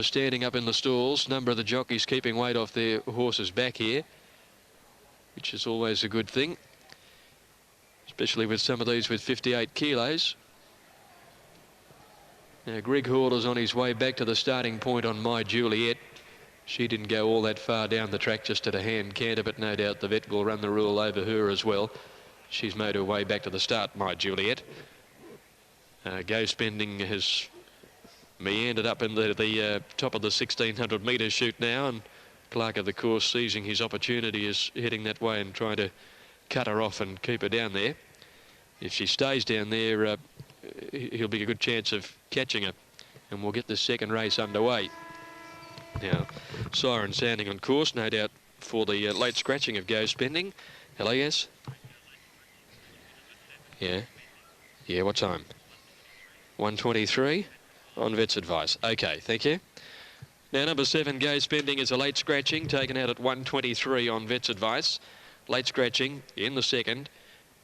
Standing up in the stalls, number of the jockeys keeping weight off their horses back here, which is always a good thing, especially with some of these with 58 kilos. Now Greg Hall is on his way back to the starting point on My Juliet. She didn't go all that far down the track, just at a hand canter, but no doubt the vet will run the rule over her as well. She's made her way back to the start, My Juliet. Go Spending has meandered up in the top of the 1600 metre chute now, and Clark of the course, seizing his opportunity, is heading that way and trying to cut her off and keep her down there. If she stays down there, he'll be a good chance of catching her, and we'll get the second race underway. Now, siren sounding on course, no doubt for the late scratching of Go Spending. Hello, yes? Yeah, what time? 1:23 on Vet's advice. Okay, thank you. Now, number 7, Go Spending, is a late scratching, taken out at 1:23 on Vet's advice. Late scratching in the second.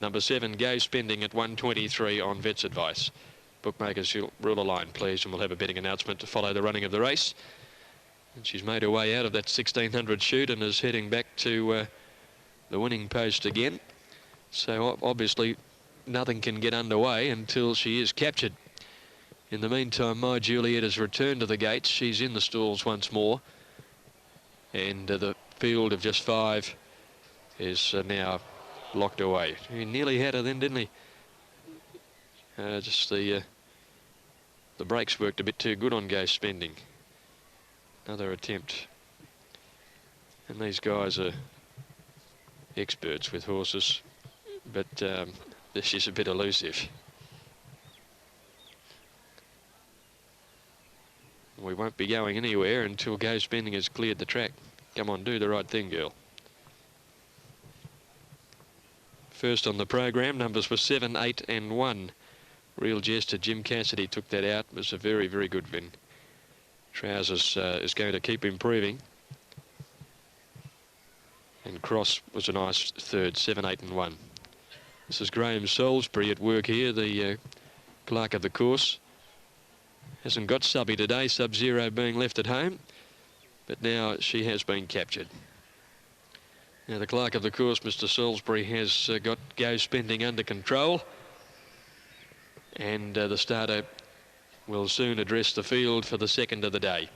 Number 7, Go Spending at 1:23 on Vet's advice. Bookmakers, you'll rule a line, please, and we'll have a betting announcement to follow the running of the race. And she's made her way out of that 1600 chute and is heading back to the winning post again. So obviously nothing can get underway until she is captured. In the meantime, My Juliet has returned to the gates. She's in the stalls once more. And the field of just 5 is now locked away. He nearly had her then, didn't he? Just the brakes worked a bit too good on Go Spending. Another attempt. And these guys are experts with horses, but this is a bit elusive. We won't be going anywhere until Go Spending has cleared the track. Come on, do the right thing, girl. First on the program, numbers were 7, 8 and 1. Real Jester Jim Cassidy took that out. It was a very, very good win. Trousers is going to keep improving. And Cross was a nice third, 7, 8 and 1. This is Graham Salisbury at work here, the clerk of the course. Hasn't got subby today, Sub-Zero being left at home, but now she has been captured. Now the clerk of the course, Mr. Salisbury, has got Go Spending under control, and the starter will soon address the field for the second of the day.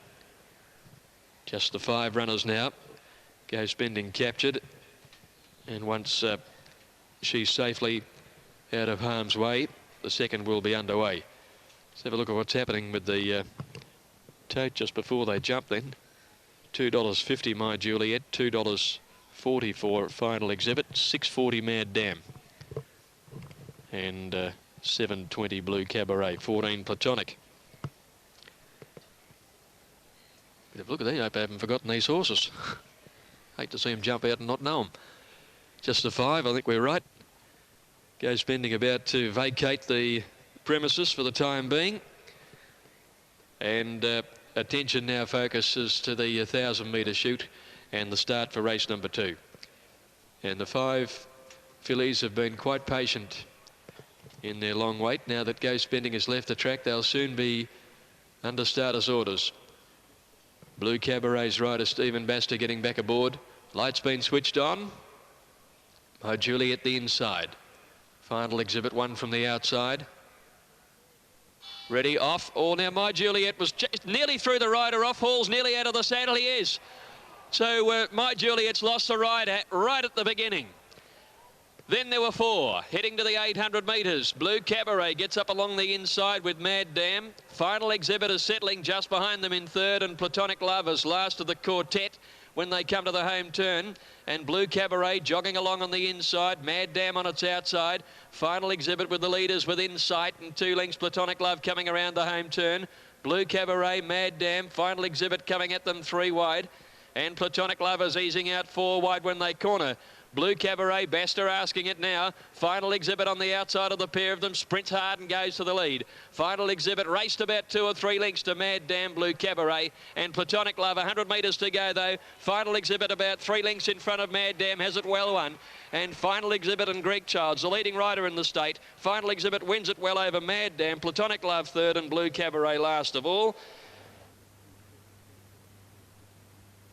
Just the 5 runners now. Go Spending captured, and once she's safely out of harm's way, the second will be underway. Let's have a look at what's happening with the tote just before they jump then. $2.50 My Juliet, $2.40 for Final Exhibit, $6.40 Mad Dam, and $7.20 Blue Cabaret, $14 Platonic. Look at that, I hope I haven't forgotten these horses. Hate to see them jump out and not know them. Just the 5, I think we're right. Go Spending about to vacate the premises for the time being, and attention now focuses to the 1,000 metre chute and the start for race number 2. And the 5 fillies have been quite patient in their long wait. Now that Go Spending has left the track, they'll soon be under starters' orders. Blue Cabaret's rider Stephen Baster getting back aboard. Lights been switched on. My Juliet the inside. Final Exhibit 1 from the outside. Ready, off. Oh, now My Juliet was nearly through the rider off. Hall's nearly out of the saddle. He is. So My Juliet's lost the rider right at the beginning. Then there were 4 heading to the 800 metres. Blue Cabaret gets up along the inside with Mad Dam. Final Exhibit is settling just behind them in third, and Platonic Love is last of the quartet when they come to the home turn. And Blue Cabaret jogging along on the inside, Mad Dam on its outside. Final Exhibit with the leaders within sight, and 2 lengths Platonic Love coming around the home turn. Blue Cabaret, Mad Dam, Final Exhibit coming at them 3 wide, and Platonic Love is easing out 4 wide when they corner. Blue Cabaret, Baster asking it now. Final Exhibit on the outside of the pair of them, sprints hard and goes to the lead. Final Exhibit raced about 2 or 3 lengths to Mad Dam, Blue Cabaret, and Platonic Love. 100 metres to go though. Final Exhibit about 3 lengths in front of Mad Dam, has it well won. And Final Exhibit and Greek Child's the leading rider in the state. Final Exhibit wins it well over Mad Dam, Platonic Love third, and Blue Cabaret last of all.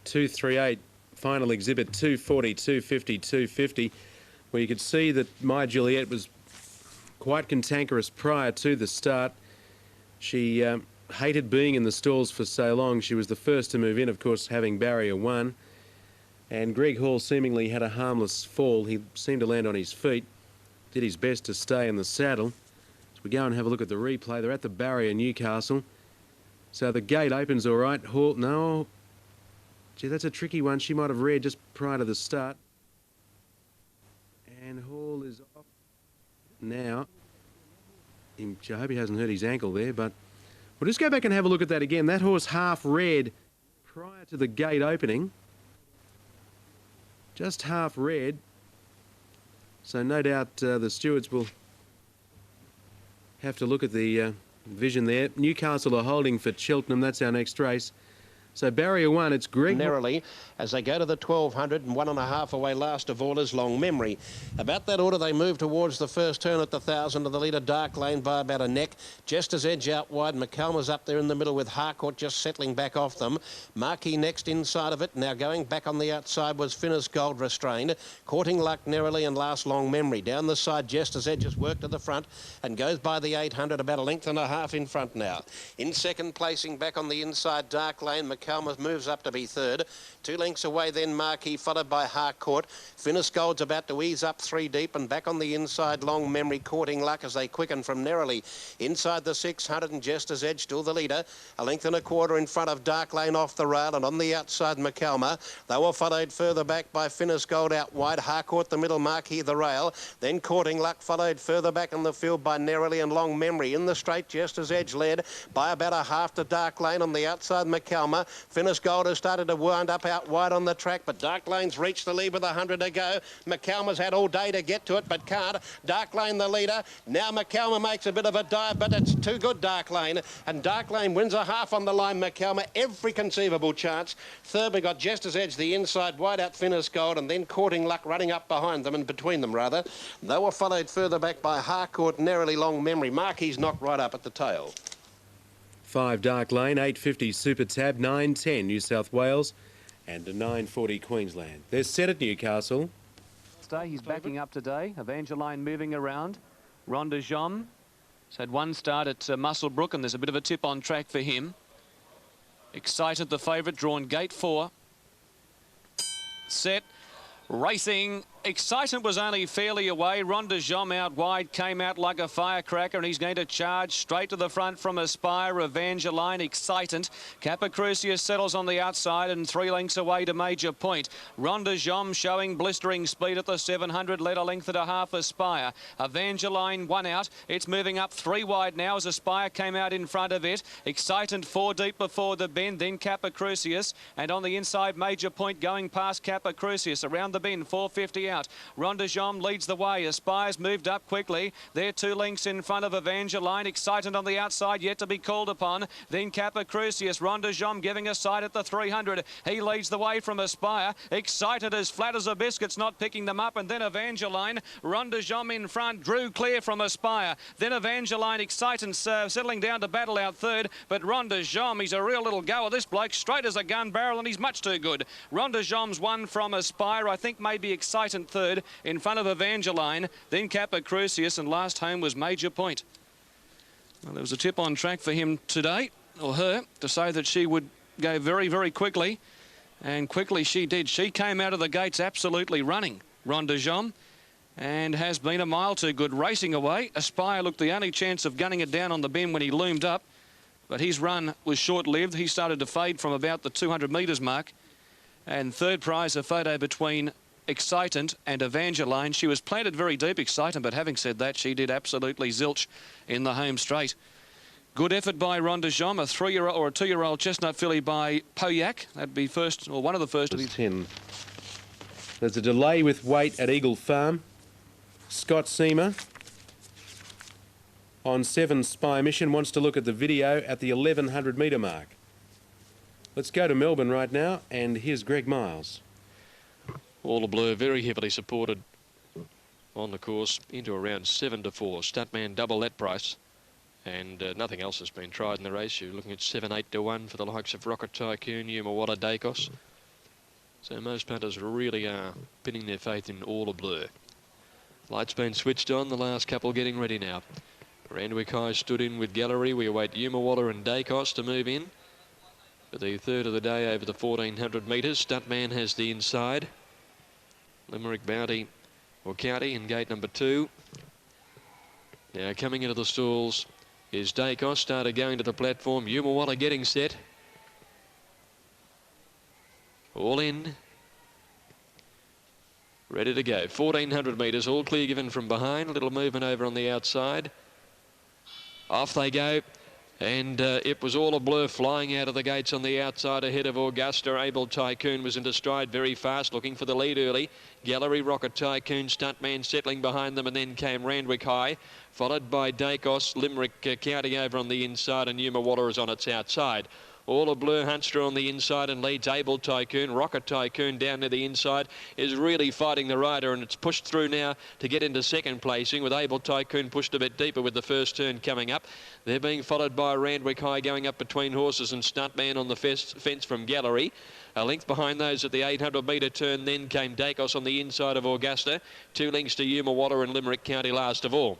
238, final exhibit 240, 250, 250, where you could see that My Juliet was quite cantankerous prior to the start. She hated being in the stalls for so long. She was the first to move in, of course, having barrier 1. And Greg Hall seemingly had a harmless fall. He seemed to land on his feet, did his best to stay in the saddle. As we go and have a look at the replay, they're at the barrier, Newcastle. So the gate opens all right. Hall, no. Gee, that's a tricky one. She might have read just prior to the start. And Hall is off now. I hope he hasn't hurt his ankle there, but we'll just go back and have a look at that again. That horse half read prior to the gate opening. Just half red, so no doubt the stewards will have to look at the vision there. Newcastle are holding for Cheltenham. That's our next race. So barrier 1, it's Greg. Narrowly, as they go to the 1200 and 1.5 away last of all is Long Memory. About that order, they move towards the first turn at the 1000 to the leader, Dark Lane, by about a neck. Jester's Edge out wide. McCalma's up there in the middle with Harcourt just settling back off them. Marquis next inside of it. Now going back on the outside was Finnis Gold restrained. Courting Luck narrowly and last Long Memory. Down the side, Jester's Edge has worked to the front and goes by the 800, about a length and a half in front now. In second placing back on the inside, Dark Lane. McCalma moves up to be third. 2 lengths away then Marquis, followed by Harcourt. Finnis Gold's about to ease up 3 deep and back on the inside Long Memory, Courting Luck as they quicken from narrowly. Inside the 600 and Jester's Edge still the leader. A length and a quarter in front of Dark Lane off the rail, and on the outside McCalma. They were followed further back by Finnis Gold out wide. Harcourt the middle, Marquis the rail. Then Courting Luck followed further back in the field by Narrowly and Long Memory. In the straight, Jester's Edge led by about a half to Dark Lane. On the outside McCalma. Finnis Gold has started to wind up out wide on the track, but Dark Lane's reached the lead with 100 to go. McCalma's had all day to get to it, but can't. Dark Lane the leader. Now McCalma makes a bit of a dive, but it's too good, Dark Lane. And Dark Lane wins a half on the line. McCalma, every conceivable chance. Third, we got Jester's Edge, the inside, wide out Finnis Gold, and then Courting Luck running up behind them, and between them, rather. They were followed further back by Harcourt, Narrowly, Long Memory. Marquis knocked right up at the tail. 5 Dark Lane, 850 Super Tab, 910 New South Wales, and a 940 Queensland. They're set at Newcastle. He's backing up today. Evangeline moving around. Ronda Jom has had 1 start at Muswellbrook, and there's a bit of a tip on track for him. Excited, the favourite, drawn gate 4. Set, racing. Excitement was only fairly away. Ronda Jom out wide, came out like a firecracker, and he's going to charge straight to the front from Aspire. Evangeline, Excitant. Capacrucius settles on the outside and 3 lengths away to Major Point. Ronda Jom showing blistering speed at the 700, led a length and a half Aspire. Evangeline 1 out. It's moving up 3 wide now as Aspire came out in front of it. Excitant 4 deep before the bend, then Capacrucius, and on the inside Major Point going past Capacrucius around the bend, 450 out. Ronda Jom leads the way. Aspire's moved up quickly. They're 2 lengths in front of Evangeline. Excitant on the outside, yet to be called upon. Then Capacrucius. Ronda Jom giving a sight at the 300. He leads the way from Aspire. Excited as flat as a biscuit's not picking them up. And then Evangeline. Ronda Jom in front. Drew clear from Aspire. Then Evangeline, Excitant settling down to battle out third. But Ronda Jom, he's a real little goer. This bloke straight as a gun barrel, and he's much too good. Ronda Jom's 1 from Aspire. I think maybe Excitant third in front of Evangeline, then Capacrucius, and last home was Major Point. Well, there was a tip on track for him today, or her, to say that she would go very, very quickly, and quickly she did. She came out of the gates absolutely running, Ronda Jom, and has been a mile too good racing away. Aspire looked the only chance of gunning it down on the bend when he loomed up, but his run was short-lived. He started to fade from about the 200 metres mark, and third prize, a photo between Excitant and Evangeline. She was planted very deep, Excitant, but having said that, she did absolutely zilch in the home straight. Good effort by Ronda Jom, a 3-year-old or a 2-year-old chestnut filly by Poyak. That'd be first, or one of the first of these. 10. There's a delay with weight at Eagle Farm. Scott Seamer on 7 Spy Mission wants to look at the video at the 1100 metre mark. Let's go to Melbourne right now, and here's Greg Miles. All a blur, very heavily supported on the course, into around 7 to 4. Stuntman double that price, and nothing else has been tried in the race. You're looking at 7, 8 to 1 for the likes of Rocket Tycoon, Umawalla Dacos. So most punters really are pinning their faith in All a Blur. Lights been switched on, the last couple getting ready now. Randwick High stood in with Gallery. We await Umawalla and Dacos to move in for the third of the day over the 1400 metres. Stuntman has the inside. Limerick Bounty or County in gate number 2. Now coming into the stalls is Dacos. Started going to the platform. Umawalla getting set. All in. Ready to go. 1400 metres, all clear given from behind. A little movement over on the outside. Off they go. And it was All a Blur flying out of the gates on the outside ahead of Augusta. Able Tycoon was into stride very fast, looking for the lead early. Gallery, Rocket Tycoon, Stuntman settling behind them, and then came Randwick High, followed by Dacos, Limerick County over on the inside, and Umawalla is on its outside. All a Blur Hunster on the inside and leads Able Tycoon. Rocket Tycoon down to the inside is really fighting the rider, and it's pushed through now to get into second placing, with Able Tycoon pushed a bit deeper with the first turn coming up. They're being followed by Randwick High going up between horses and Stuntman on the fence from Gallery. A length behind those at the 800 metre turn, then came Dacos on the inside of Augusta. 2 lengths to Umawalla and Limerick County last of all.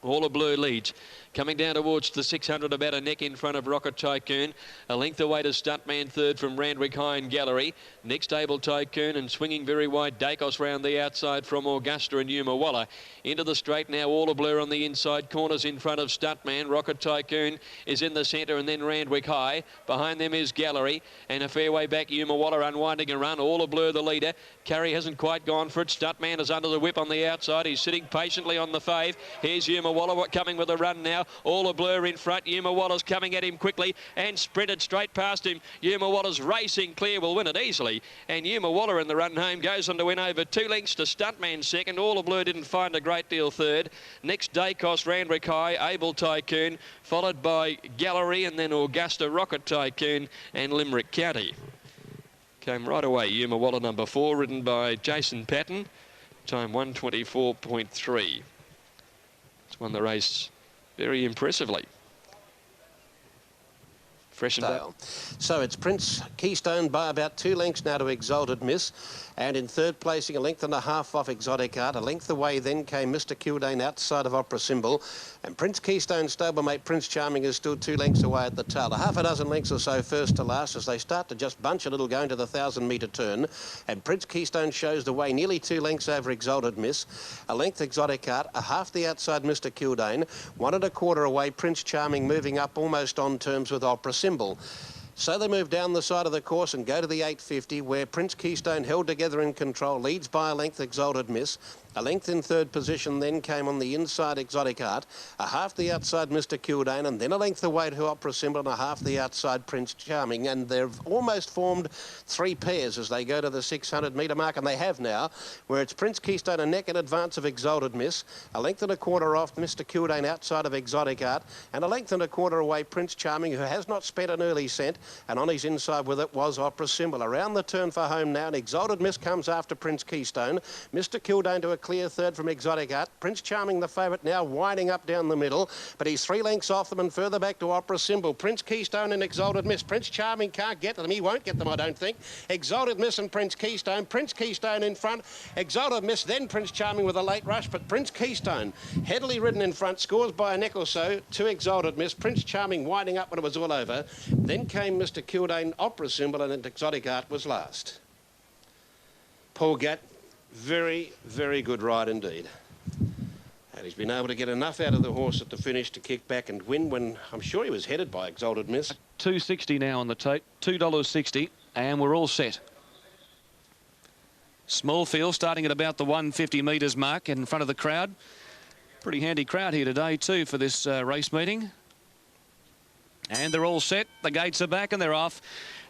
All a Blur leads. Coming down towards the 600, about a neck in front of Rocket Tycoon. A length away to Stuntman third from Randwick High and Gallery. Next Able Tycoon, and swinging very wide Dacos round the outside from Augusta and Umawalla. Into the straight now, All a Blur on the inside. Corners in front of Stuntman. Rocket Tycoon is in the centre, and then Randwick High. Behind them is Gallery, and a fair way back Umawalla unwinding a run. All a Blur the leader. Carey hasn't quite gone for it. Stuntman is under the whip on the outside. He's sitting patiently on the fave. Here's Umawalla coming with a run now. All a Blur in front. Umawalla's coming at him quickly and sprinted straight past him. Umawalla's racing clear, will win it easily. And Umawalla in the run home goes on to win over 2 lengths to Stuntman second. All a Blur didn't find a great deal third. Next Dacos, Randwick High, Able Tycoon, followed by Gallery, and then Augusta, Rocket Tycoon and Limerick County. Came right away. Umawalla number 4, ridden by Jason Patton. Time 1:24.3. It's won the race very impressively. Freshened up. So it's Prince Keystone by about 2 lengths now to Exalted Miss. And in third placing, a length and a half off Exotic Art. A length away then came Mr. Kildane outside of Opera Symbol. And Prince Keystone's stablemate Prince Charming is still 2 lengths away at the tail. A half a dozen lengths or so first to last as they start to just bunch a little going to the 1,000 metre turn. And Prince Keystone shows the way, nearly 2 lengths over Exalted Miss. A length Exotic Art, a half the outside Mr. Kildane. 1 1/4 away Prince Charming, moving up almost on terms with Opera Symbol. So they move down the side of the course and go to the 850, where Prince Keystone held together in control, leads by a length Exalted Miss. A length in third position then came on the inside Exotic Art, a half the outside Mr. Kildane, and then a length away to Opera Symbol and a half the outside Prince Charming. And they've almost formed 3 pairs as they go to the 600 metre mark, and they have now, where it's Prince Keystone a neck in advance of Exalted Miss, a length and a quarter off Mr. Kildane outside of Exotic Art, and a length and a quarter away Prince Charming, who has not spent an early cent, and on his inside with it was Opera Symbol. Around the turn for home now, and Exalted Miss comes after Prince Keystone. Mr. Kildane to a clear third from Exotic Art. Prince Charming the favourite now, winding up down the middle, but he's 3 lengths off them and further back to Opera Symbol. Prince Keystone and Exalted Miss. Prince Charming can't get to them. He won't get them, I don't think. Exalted Miss and Prince Keystone. Prince Keystone in front. Exalted Miss, then Prince Charming with a late rush, but Prince Keystone, heavily ridden in front, scores by a neck or so to Exalted Miss. Prince Charming winding up when it was all over. Then came Mr. Kildane, Opera Symbol, and Exotic Art was last. Paul Gatt, very, very good ride indeed. And he's been able to get enough out of the horse at the finish to kick back and win when I'm sure he was headed by Exalted Miss. $2.60 now on the tape, $2.60, and we're all set. Small field starting at about the 150 metres mark in front of the crowd. Pretty handy crowd here today too for this race meeting. And they're all set. The gates are back and they're off.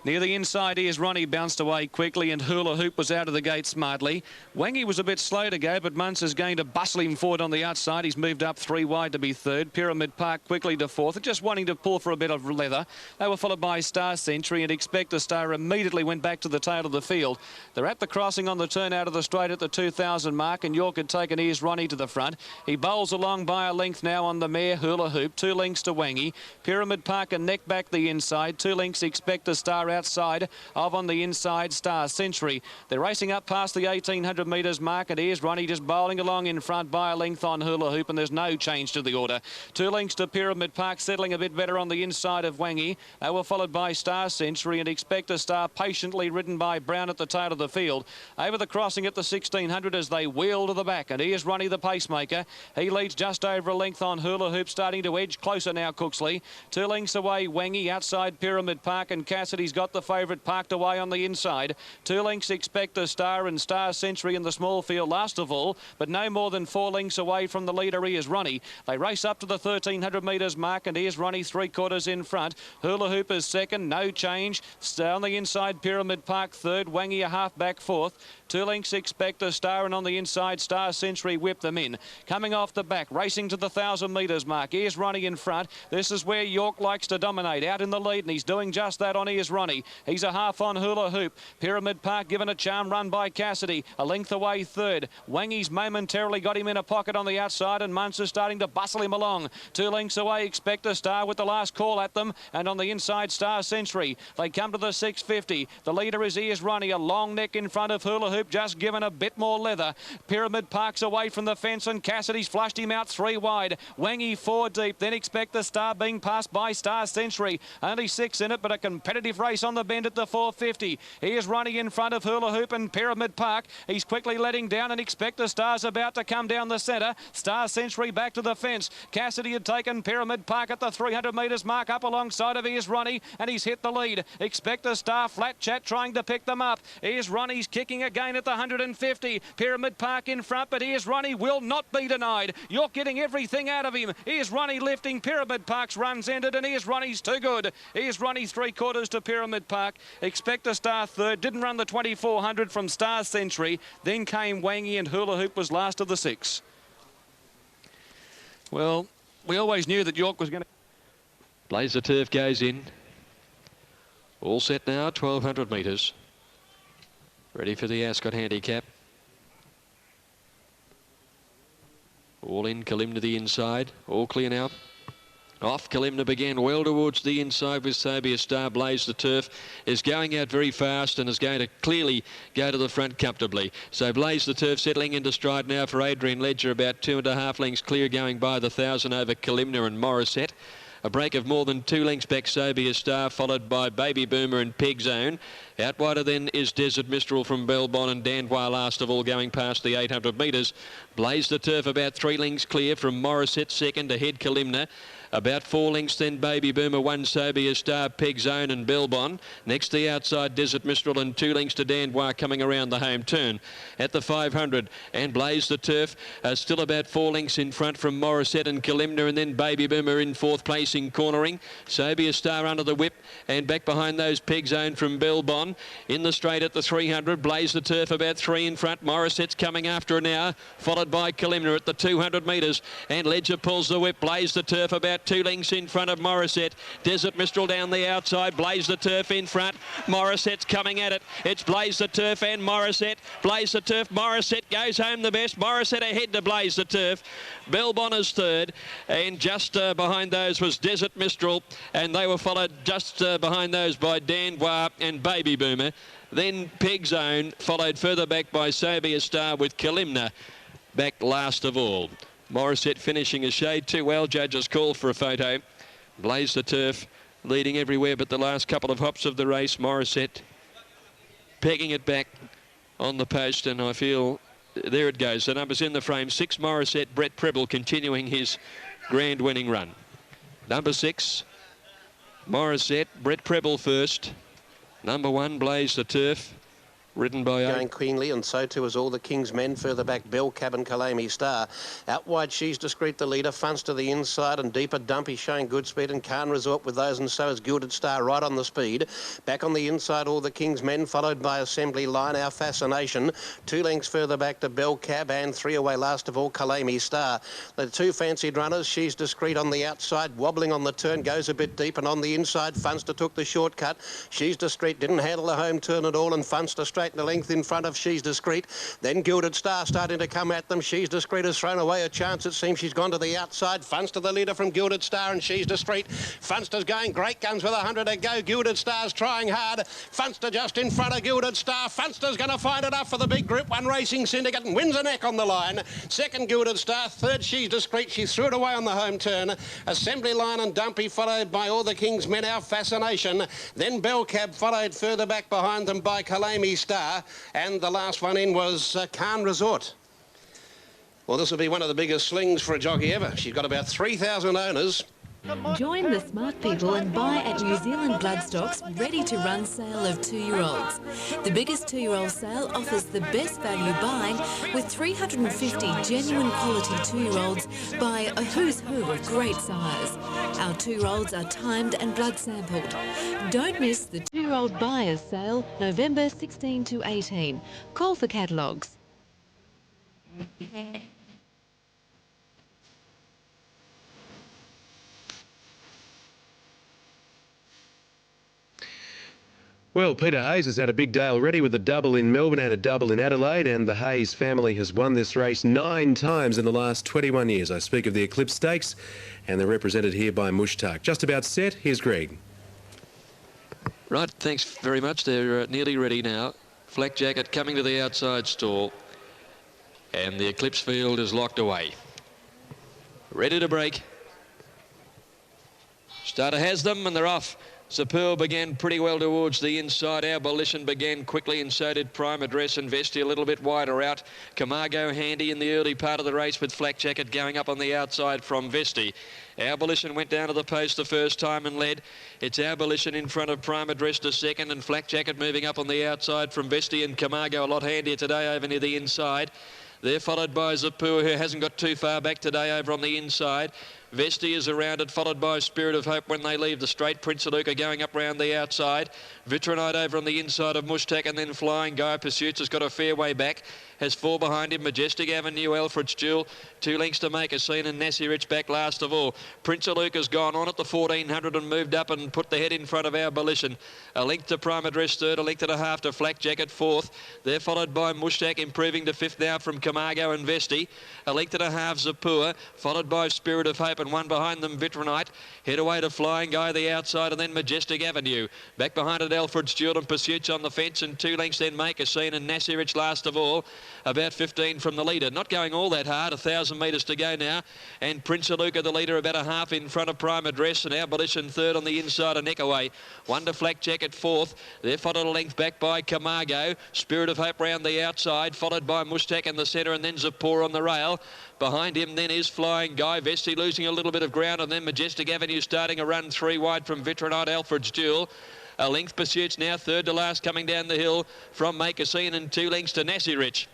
Near the inside here, Ronnie bounced away quickly and Hula Hoop was out of the gate smartly. Wangy was a bit slow to go, but Munce is going to bustle him forward on the outside. He's moved up 3 wide to be third. Pyramid Park quickly to fourth, and just wanting to pull for a bit of leather. They were followed by Star Century, and Expect a Star immediately went back to the tail of the field. They're at the crossing on the turn out of the straight at the 2,000 mark, and York had taken Ears Ronnie to the front. He bowls along by a length now on the mare Hula Hoop, 2 lengths to Wangy. Pyramid Park Park and neck back the inside. 2 lengths Expect a Star outside of on the inside Star Century. They're racing up past the 1800 metres mark, and here's Ronnie just bowling along in front by a length on Hula Hoop, and there's no change to the order. 2 lengths to Pyramid Park, settling a bit better on the inside of Wangi. They were followed by Star Century and Expect a Star, patiently ridden by Brown at the tail of the field. Over the crossing at the 1600 as they wheel to the back, and here's Ronnie the pacemaker. He leads just over a length on Hula Hoop, starting to edge closer now, Cooksley. 2 lengths away, Wangi outside Pyramid Park, and Cassidy's got the favourite parked away on the inside. 2 lengths Expect a Star and Star Century in the small field last of all, but no more than 4 lengths away from the leader. He is Ronnie. They race up to the 1300 metres mark, and here's Ronnie 3/4 in front. Hula Hoop is second, no change. On the inside, Pyramid Park third, Wangi a half back fourth. 2 lengths Expect a Star, and on the inside Star Century whip them in. Coming off the back, racing to the 1000 metres mark. Here's Ronnie in front. This is where York likes to dominate, out in the lead, and he's doing just that on Here's Ronnie. He's a half on Hula Hoop. Pyramid Park given a charm run by Cassidy. A length away third. Wangi's momentarily got him in a pocket on the outside, and Munster's starting to bustle him along. 2 lengths away, Expect a Star with the last call at them, and on the inside Star Century. They come to the 650. The leader is Here's Ronnie, a long neck in front of Hula Hoop, just given a bit more leather. Pyramid Park's away from the fence, and Cassidy's flushed him out 3 wide. Wangi 4 deep, then Expect a Star being passed by Star Century. Only 6 in it, but a competitive race on the bend at the 450. Here's Ronnie in front of Hula Hoop and Pyramid Park. He's quickly letting down, and Expect a Star's about to come down the centre. Star Century back to the fence. Cassidy had taken Pyramid Park at the 300 metres mark up alongside of Here's Ronnie, and he's hit the lead. Expect a Star, flat chat trying to pick them up. Here's Ronnie's kicking again at the 150. Pyramid Park in front, but Here's Ronnie will not be denied. You're getting everything out of him. Here's Ronnie lifting. Pyramid Park's run's ended, and Here's Ronnie's too good. Here's Ronnie 3/4 to Pyramid Park. Expect a Star third. Didn't run the 2400 from Star Century. Then came Wangi, and Hula Hoop was last of the 6. Well, we always knew that York was going to... Blaze the Turf goes in. All set now, 1200 metres. Ready for the Ascot handicap. All in, Kalimna to the inside. All clear now. Off, Kalimna began well towards the inside with Sabia Star. Blaze the Turf is going out very fast and is going to clearly go to the front comfortably. So Blaze the Turf settling into stride now for Adrian Ledger, about 2.5 lengths clear, going by the 1000 over Kalimna and Morissette. A break of more than 2 lengths back, Sabia Star, followed by Baby Boomer and Pig Zone. Out wider then is Desert Mistral from Belbon, and Dandois last of all, going past the 800 metres. Blaze the Turf about 3 lengths clear from Morissette second, ahead Kalimna. About 4 lengths then Baby Boomer, 1 Sabia Star, Peg Zone and Belbon. Next the outside Desert Mistral, and 2 lengths to Dandois coming around the home turn. At the 500 and Blaze the Turf still about 4 lengths in front from Morissette and Kalimna, and then Baby Boomer in 4th place in cornering. Sabia Star under the whip, and back behind those Peg Zone from Belbon. In the straight at the 300, Blaze the Turf about 3 in front. Morissette's coming after her now, followed by Kalimna at the 200 metres, and Ledger pulls the whip. Blaze the Turf about 2 lengths in front of Morissette. Desert Mistral down the outside. Blaze the Turf in front. Morissette's coming at it. It's Blaze the Turf and Morissette. Blaze the Turf. Morissette goes home the best. Morissette ahead to Blaze the Turf. Belbon is third, and just behind those was Desert Mistral, and they were followed just behind those by Dandois and Baby Boomer. Then Peg Zone, followed further back by Sabia Star with Kalimna back last of all. Morissette finishing a shade too well. Judges call for a photo. Blaze the Turf leading everywhere but the last couple of hops of the race. Morissette pegging it back on the post, and I feel there it goes. The numbers in the frame. 6 Morissette, Brett Preble continuing his grand winning run. Number 6 Morissette, Brett Preble first. Number 1 Blaze the Turf, ridden by Going queenly, and so too is All the King's Men. Further back, Bell Cab and Kalami Star. Out wide, She's Discreet, the leader. Funds to the inside, and deeper Dumpy showing good speed, and Khan Resort with those, and so is Gilded Star right on the speed. Back on the inside, All the King's Men, followed by Assembly Line, Our Fascination. 2 lengths further back to Bell Cab, and 3 away last of all, Kalami Star. The 2 fancied runners, She's Discreet on the outside, wobbling on the turn, goes a bit deep, and on the inside, Funster took the shortcut. She's Discreet didn't handle the home turn at all, and Funster straight taken a length in front of She's Discreet. Then Gilded Star starting to come at them. She's Discreet has thrown away a chance. It seems she's gone to the outside. Funster the leader from Gilded Star and She's Discreet. Funster's going great guns with 100 to go. Gilded Star's trying hard. Funster just in front of Gilded Star. Funster's going to find it up for the big Group 1 Racing Syndicate and wins a neck on the line. Second Gilded Star. Third She's Discreet. She threw it away on the home turn. Assembly Line and Dumpy followed by All the King's Men, Our Fascination. Then Bell Cab followed further back behind them by Kalami Star. And the last one in was Khan Resort. Well, this will be one of the biggest slings for a jockey ever. She's got about 3,000 owners. Join the smart people and buy at New Zealand Bloodstock's ready-to-run sale of 2-year-olds. The biggest 2-year-old sale offers the best value buying with 350 genuine quality 2-year-olds by a who's who of great sires. Our 2-year-olds are timed and blood sampled. Don't miss the 2-year-old buyers sale November 16 to 18. Call for catalogues. Well, Peter Hayes has had a big day already with a double in Melbourne and a double in Adelaide, and the Hayes family has won this race 9 times in the last 21 years. I speak of the Eclipse Stakes, and they're represented here by Mushtaq. Just about set. Here's Greg. Right, thanks very much. They're nearly ready now. Flak Jacket coming to the outside stall, and the Eclipse field is locked away. Ready to break. Starter has them, and they're off. Zapur began pretty well towards the inside. Abolition began quickly, and so did Prime Address and Vesti a little bit wider out. Camargo handy in the early part of the race with Flak Jacket going up on the outside from Vesti. Abolition went down to the post the first time and led. It's Abolition in front of Prime Address to second, and Flak Jacket moving up on the outside from Vesti, and Camargo a lot handier today over near the inside. They're followed by Zapur, who hasn't got too far back today over on the inside. Vesti is around it, followed by Spirit of Hope when they leave the straight. Prince of Luca going up round the outside. Vitronite over on the inside of Mushtaq, and then Flying Guy Pursuits has got a fair way back. Has 4 behind him. Majestic Avenue, Alfred's Jewel. 2 lengths to Make a Scene, and Nassie Rich back last of all. Prince of Luca's gone on at the 1400 and moved up and put the head in front of Abolition. A length to Prime Address third, a length and a half to Flak Jacket fourth. They're followed by Mushtaq, improving to fifth now from Camargo and Vesti. A length and a half Zapur, followed by Spirit of Hope, and one behind them Vitronite. Head away to Flying Guy the outside, and then Majestic Avenue. Back behind it Alfred's Jewel and Pursuits on the fence, and 2 lengths then Make a Scene, and Nassie Rich last of all. About 15 from the leader. Not going all that hard. 1,000 metres to go now. And Prince of Luca, the leader, about a half in front of Prime Address, and Abolition third on the inside of Neckaway. 1 to Flak Jacket fourth. They're followed a length back by Camargo. Spirit of Hope round the outside, followed by Mushtaq in the centre, and then Zapur on the rail. Behind him then is Flying Guy. Vesti losing a little bit of ground, and then Majestic Avenue starting a run 3 wide from Vitronite, Alfred's Jewel. A length Pursuits now, third to last coming down the hill from Make a Scene, and 2 lengths to Nassie Rich.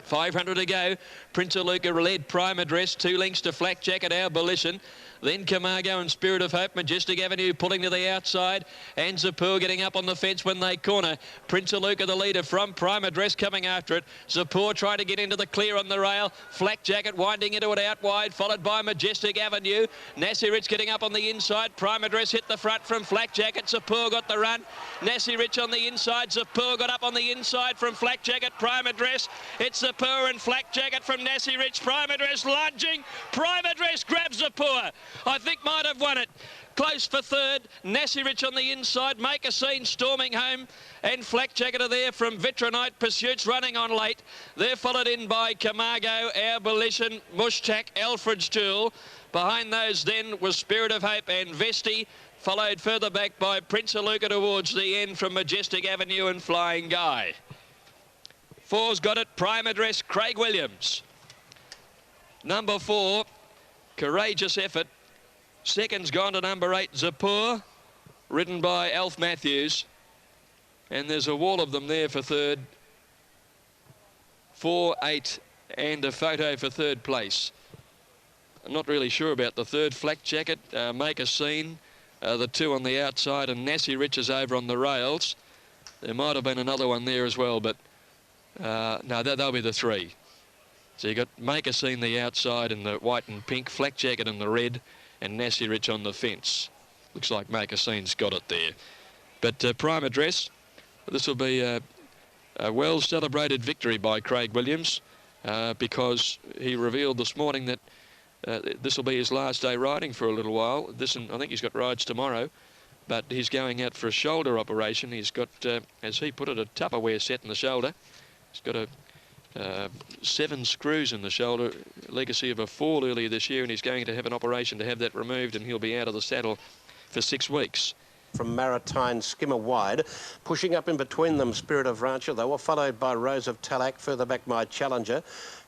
500 to go. Prince of Luca led Prime Address, 2 lengths to Flak Jacket, Abolition. Then Camargo and Spirit of Hope. Majestic Avenue pulling to the outside, and Zapur getting up on the fence when they corner. Prince of Luca the leader from Prime Address coming after it. Zapur trying to get into the clear on the rail. Flak Jacket winding into it out wide, followed by Majestic Avenue. Nassie Rich getting up on the inside. Prime Address hit the front from Flak Jacket. Zapur got the run. Nassie Rich on the inside. Zapur got up on the inside from Flak Jacket. Prime Address. It's Zapur and Flak Jacket from Nassie Rich. Prime Address lunging. Prime Address grabs Zapur. I think might have won it. Close for third. Nassie Rich on the inside. Make a Scene storming home. And Flak Jacket are there from Vitronite. Pursuits running on late. They're followed in by Camargo, Abolition, Mushtaq, Alfred's Jewel. Behind those then was Spirit of Hope and Vesti. Followed further back by Prince of Luca towards the end from Majestic Avenue and Flying Guy. 4's got it. Prime Address, Craig Williams. Number 4, Courageous Effort. Second's gone to number 8, Zapur, ridden by Alf Matthews. And there's a wall of them there for third. 4, 8, and a photo for third place. I'm not really sure about the third. Flak Jacket, Make a Scene, the 2 on the outside, and Nassie Rich is over on the rails. There might have been another one there as well, but no, they'll be the 3. So you got Make a Scene the outside in the white and pink, Flak Jacket in the red, and Nassie Rich on the fence. Looks like Make a Scene's got it there. But Prime Address, this will be a a well-celebrated victory by Craig Williams, because he revealed this morning that this will be his last day riding for a little while. I think he's got rides tomorrow, but he's going out for a shoulder operation. He's got, as he put it, a Tupperware set in the shoulder. He's got 7 screws in the shoulder, legacy of a fall earlier this year, and he's going to have an operation to have that removed, and he'll be out of the saddle for 6 weeks. From Maritime, Skimmer wide, pushing up in between them, Spirit of Rancher. They were followed by Rose of Talac, further back My Challenger.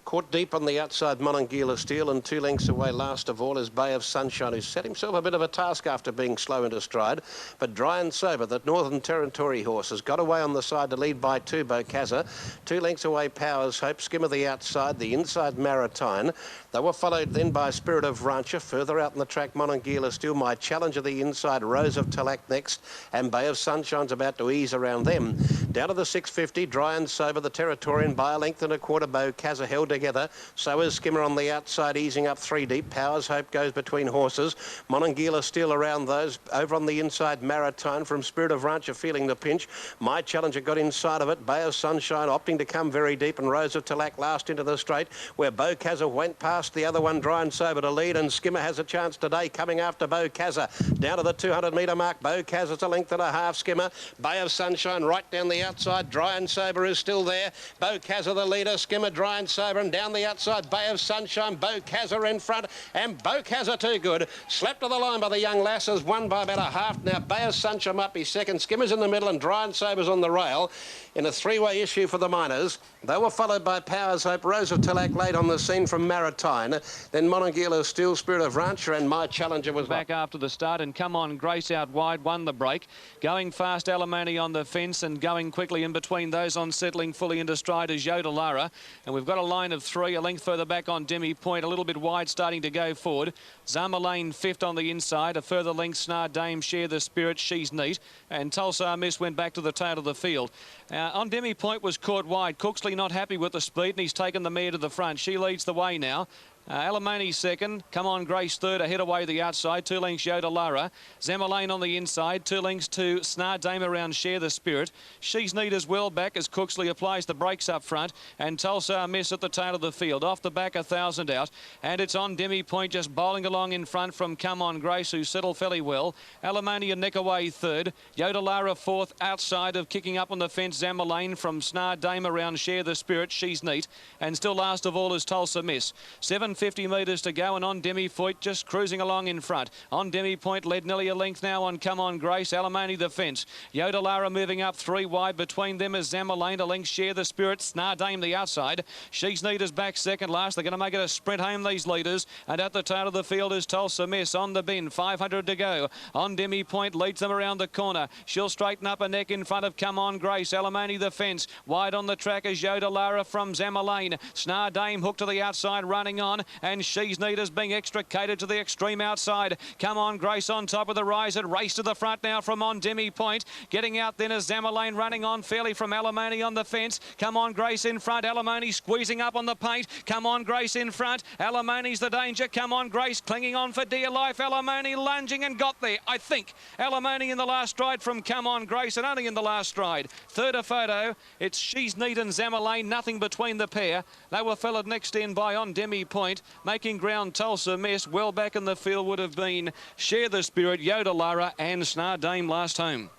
Caught deep on the outside, Monongahela Steel, and 2 lengths away last of all is Bay of Sunshine, who set himself a bit of a task after being slow into stride. But Dry and Sober, that Northern Territory horse, has got away on the side to lead by 2, Bocasa. 2 lengths away, Powers Hope. Skimmer the outside, the inside Maritime. They were followed then by Spirit of Rancher. Further out in the track, Monongahela Steel, My Challenger the inside, Rose of Talac next, and Bay of Sunshine's about to ease around them. Down to the 650, Dry and Sober, the Territorian by a length and a quarter, Bocasa held together. So is Skimmer on the outside, easing up 3 deep. Powers Hope goes between horses. Monongahela Steel around those. Over on the inside, Maritime from Spirit of Rancher feeling the pinch. My Challenger got inside of it. Bay of Sunshine opting to come very deep, and Rose of Talac last into the straight, where Bocasa went past the other one, Dry and Sober to lead, and Skimmer has a chance today coming after Bocasa. Down to the 200-metre mark, Bocasa's a length and a half, Skimmer. Bay of Sunshine right down the outside. Dry and Sober is still there. Bocasa the leader, Skimmer, Dry and Sober, and down the outside, Bay of Sunshine, Bocasa in front, and Bocasa too good. Slapped to the line by the young lasses, won by about a half. Now Bay of Sunshine might be second, Skimmer's in the middle, and Dry and Sober's on the rail in a 3-way issue for the minors. They were followed by Powers Hope, Rose of Talac late on the scene from Maritime, then Monongahela Steel, Spirit of Rancher, and My Challenger was back after the start, and Come On Grace out wide, won the break. Going fast, Alimony on the fence, and going quickly in between those on settling fully into stride is Yoda Lara. And we've got a line of 3, a length further back on Demi Point, a little bit wide starting to go forward. Zarmalane 5th on the inside, a further length, Snar Dame, Share the Spirit, She's Neat, and Tulsa Miss went back to the tail of the field. On Demi Point was caught wide. Cooksley not happy with the speed, and he's taken the mare to the front. She leads the way now. Alimony second, Come On Grace third, ahead away the outside, 2 lengths Yoda Lara. Zarmalane on the inside, 2 lengths to Snar Dame around Share the Spirit. She's Neat as well back as Cooksley applies the brakes up front, and Tulsa Miss at the tail of the field. Off the back, 1,000 out, and it's on Demi Point just bowling along in front from Come On Grace, who settled fairly well. Alimony and Nick away third, Yoda Lara fourth, outside of kicking up on the fence Zarmalane from Snar Dame around Share the Spirit, She's Neat, and still last of all is Tulsa Miss. 750 metres to go, and on Demi Point just cruising along in front. On Demi Point led nearly a length now on Come On Grace. Alimony the fence. Yoda Lara moving up 3 wide. Between them is Zarmalane, a length Share the Spirit. Snar Dame the outside. She's Neat is back second last. They're going to make it a sprint home, these leaders. And at the tail of the field is Tulsa Miss on the bin. 500 to go. On Demi Point leads them around the corner. She'll straighten up a neck in front of Come On Grace. Alimony the fence. Wide on the track is Yoda Lara from Zarmalane. Snar Dame hooked to the outside, running on, and She's Neat is being extricated to the extreme outside. Come On Grace on top of the rise. It race to the front now from On Demi Point. Getting out then is Zarmalane, running on fairly from Alimony on the fence. Come On Grace in front. Alimony squeezing up on the paint. Come On Grace in front. Alimony's the danger. Come On Grace clinging on for dear life. Alimony lunging and got there, I think. Alimony in the last stride from Come On Grace, and only in the last stride. Third a photo. It's She's Neat and Zarmalane, nothing between the pair. They were followed next in by On Demi Point. Making ground, Tulsa Miss. Well back in the field would have been Share the Spirit, Yoda Lara, and Snar Dame last home.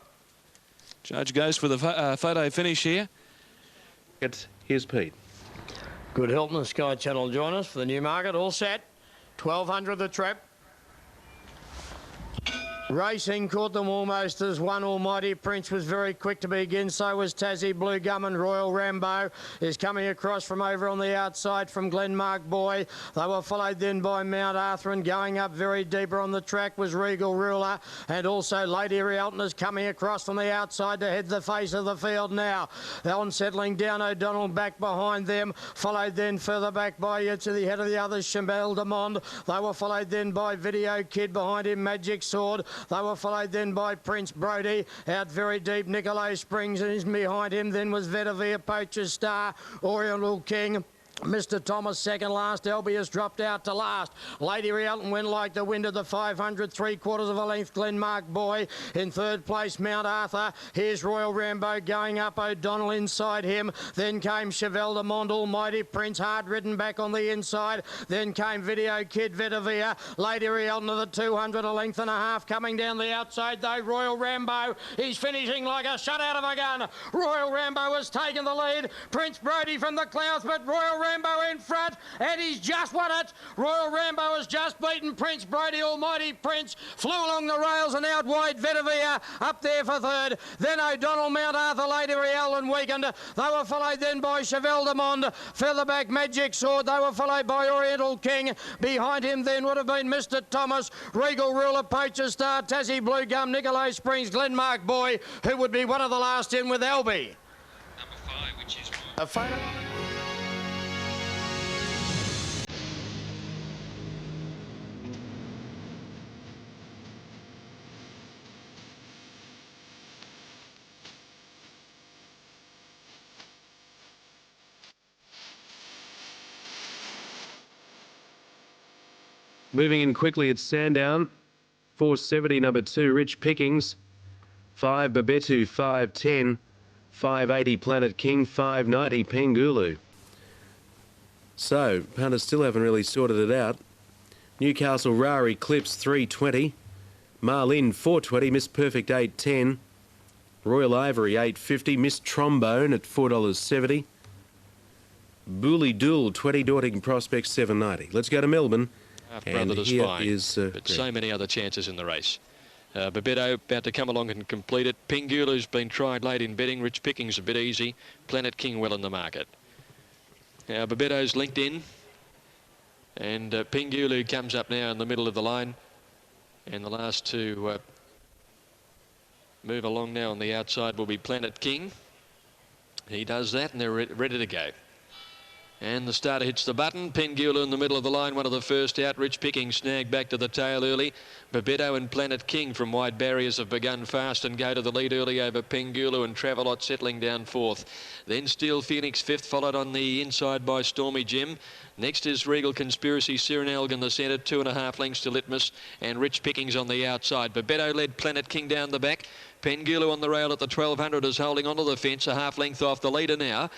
Judge goes for the photo finish here. Here's Pete. Good Hilton and Sky Channel join us for the Newmarket. All set. 1200 the trap. Racing caught them almost as one. Almighty Prince was very quick to begin. So was Tassie Blue Gum, and Royal Rambo is coming across from over on the outside from Glenmark Boy. They were followed then by Mount Arthur, and going up very deeper on the track was Regal Ruler, and also Lady Rialton is coming across from the outside to head the face of the field now. On settling down, O'Donnell back behind them, followed then further back by to the head of the others, Chambel Demond. They were followed then by Video Kid, behind him Magic Sword. They were followed then by Prince Brody. Out very deep, Nicolay Springs is behind him. Then was Vedavia, Poacher's Star, Oriental King. Mr. Thomas second last. Elby has dropped out to last. Lady Rialton went like the wind of the 500, 3/4 of a length. Glenmark Boy in third place. Mount Arthur. Here's Royal Rambo going up. O'Donnell inside him. Then came Chevelle de Monde, Almighty Prince, hard ridden back on the inside. Then came Video Kid Vitavia. Lady Rialton to the 200, a length and a half. Coming down the outside though, Royal Rambo. He's finishing like a shot out of a gun. Royal Rambo has taken the lead. Prince Brody from the clouds, but Royal Rambo in front, and he's just won it. Royal Rambo has just beaten Prince Brody. Almighty Prince flew along the rails and out wide. Vitavia up there for third. Then O'Donnell, Mount Arthur, Lady Rialton weakened. They were followed then by Chevelle de Monde, Featherback Magic Sword. They were followed by Oriental King. Behind him then would have been Mr. Thomas, Regal Ruler, Poacher Star, Tassie Blue Gum, Nicolay Springs, Glenmark Boy, who would be one of the last in with Elby. Number 5, which is A photo. Moving in quickly at Sandown. 470, number 2, Rich Pickings. 5, Babetu, 510. 580, Planet King. 590, Pengulu. So, punters still haven't really sorted it out. Newcastle Rari Clips, 320. Marlin, 420. Miss Perfect, 810. Royal Ivory, 850. Miss Trombone at $4.70. Booley Dool, 20. Dorting Prospect, 790. Let's go to Melbourne. brother to here spine, is, but so many other chances in the race. Babetto about to come along and complete it. Pengulu's been tried late in betting. Rich Pickings a bit easy. Planet King well in the market. Now Babetto's linked in, and Pengulu comes up now in the middle of the line, and the last two move along now on the outside will be Planet King. He does that and they're ready to go. And the starter hits the button. Pengulu in the middle of the line, one of the first out. Rich Pickings snagged back to the tail early. Babetto and Planet King from wide barriers have begun fast and go to the lead early over Pengulu, and Travelot settling down fourth. Then Steel Phoenix fifth, followed on the inside by Stormy Jim. Next is Regal Conspiracy, Cyrenelg in the centre, 2.5 lengths to Litmus, and Rich Pickings on the outside. Babetto led Planet King down the back. Pengulu on the rail at the 1200 is holding onto the fence, a half length off the leader now.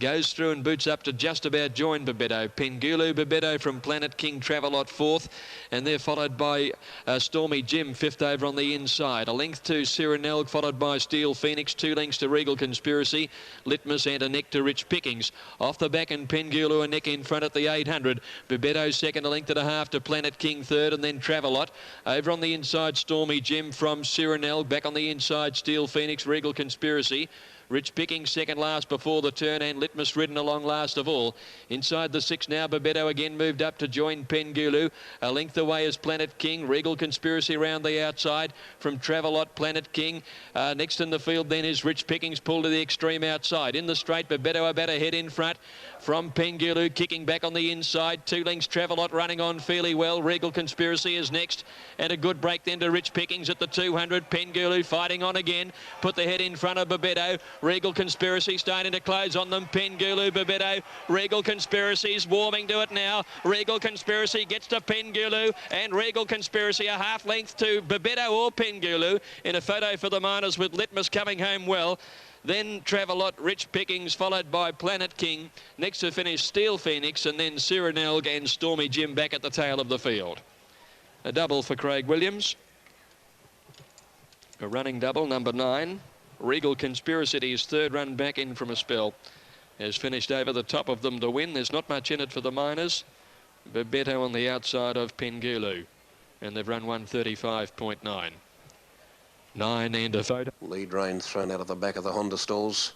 Goes through and boots up to just about join Babetto. Pengulu, Babetto from Planet King, Travelot fourth, and they're followed by Stormy Jim, fifth over on the inside. A length to Cyrenelg, followed by Steel Phoenix, 2 lengths to Regal Conspiracy, Litmus and a neck to Rich Pickings. Off the back and Pengulu a neck in front at the 800. Babetto second, a length and a half to Planet King third, and then Travelot. Over on the inside, Stormy Jim from Cyrenelg. Back on the inside, Steel Phoenix, Regal Conspiracy. Rich Pickings second last before the turn, and Litmus ridden along last of all. Inside the 6 now, Babetto again moved up to join Pengulu. A length away is Planet King. Regal Conspiracy round the outside from Travelot, Planet King. Next in the field then is Rich Pickings, pulled to the extreme outside. In the straight, Babetto about a head in front from Pengulu, kicking back on the inside. 2 lengths, Travelot running on fairly well. Regal Conspiracy is next, and a good break then to Rich Pickings at the 200. Pengulu fighting on again. Put the head in front of Babetto. Regal Conspiracy starting to close on them. Pengulu, Babetto. Regal Conspiracy's warming to it now. Regal Conspiracy gets to Pengulu, and Regal Conspiracy a half length to Babetto or Pengulu in a photo for the miners with Litmus coming home well. Then Travelot, Rich Pickings, followed by Planet King. Next to finish, Steel Phoenix, and then Cyrenelg and Stormy Jim back at the tail of the field. A double for Craig Williams. A running double, number 9. Regal Conspiracy's third run back in from a spell has finished over the top of them to win. There's not much in it for the miners. Babetto on the outside of Pengulu, and they've run 135.9. 9 and a photo. Lead rein thrown out of the back of the Honda stalls.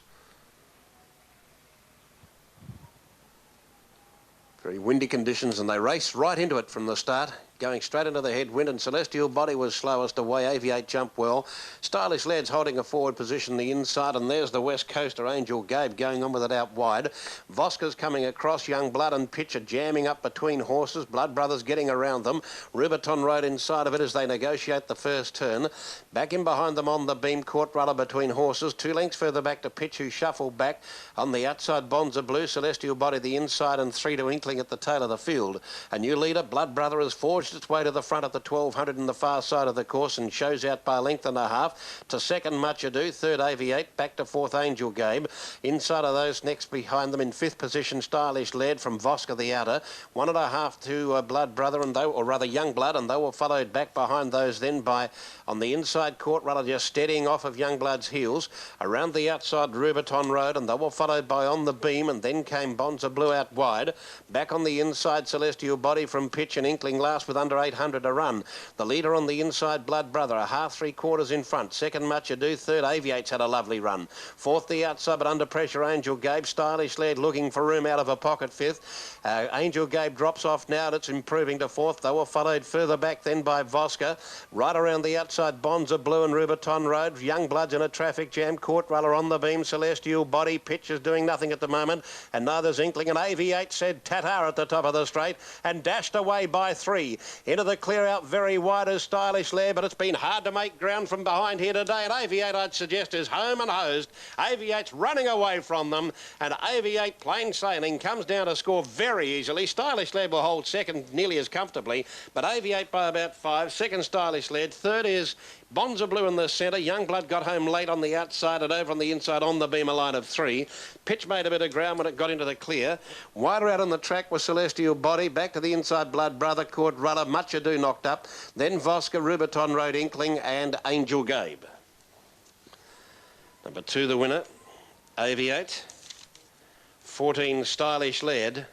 Very windy conditions, and they race right into it from the start. going straight into the headwind, and Celestial Body was slowest away. Aviate jumped well. Stylish Lad's holding a forward position the inside, and there's the West Coaster Angel Gabe going on with it out wide. Voska's coming across. Young Blood and Pitcher jamming up between horses. Blood Brothers getting around them. Rubiton Road inside of it as they negotiate the first turn. Back in behind them on the beam, Court Runner between horses. 2 lengths further back to Pitch, who shuffled back. On the outside, Bonza Blue, Celestial Body the inside, and 3 to Inkling at the tail of the field. A new leader, Blood Brother, has forged its way to the front at the 1200 in the far side of the course and shows out by a length and a half. To second, Much Ado. Third, Aviate. Back to fourth, Angel Gabe. Inside of those, next behind them in fifth position, Stylish Lad from Voska the outer. 1.5 to Blood Brother, and they, or rather Young Blood, and they were followed back behind those then by, on the inside, Court Runner just steadying off of Young Blood's heels. Around the outside, Rubiton Road, and they were followed by On the Beam, and then came Bonza Blue out wide. Back on the inside, Celestial Body from Pitch, and Inkling last with under 800 to run. The leader on the inside, Blood Brother, a half 3/4 in front. Second, Much Ado. Third, Aviate's had a lovely run. Fourth, the outside, but under pressure, Angel Gabe. Stylish Lad looking for room out of a pocket fifth. Angel Gabe drops off now, and it's improving to fourth. They were followed further back then by Voska. Right around the outside, Bonza Blue and Rubiton Road. Young Blood's in a traffic jam. Court Runner on the beam. Celestial Body. Pitch is doing nothing at the moment, and neither's Inkling. And Aviate said Tatar at the top of the straight and dashed away by 3. Into the clear out very wide as Stylish Lad, but it's been hard to make ground from behind here today, and Aviate, I'd suggest, is home and hosed. Aviate's running away from them, and Aviate, plain sailing, comes down to score very easily. Stylish Lad will hold second nearly as comfortably, but Aviate by about 5. Second, Stylish Lad. Third is Bonza Blue in the centre. Young Blood got home late on the outside, and over on the inside On the Beam a line of 3. Pitch made a bit of ground when it got into the clear. Wider out on the track was Celestial Body. Back to the inside, Blood Brother, Court Runner, Much Ado knocked up. Then Voska, Rubiton Road, Inkling, and Angel Gabe. Number 2, the winner, Aviate. 14, Stylish Lad.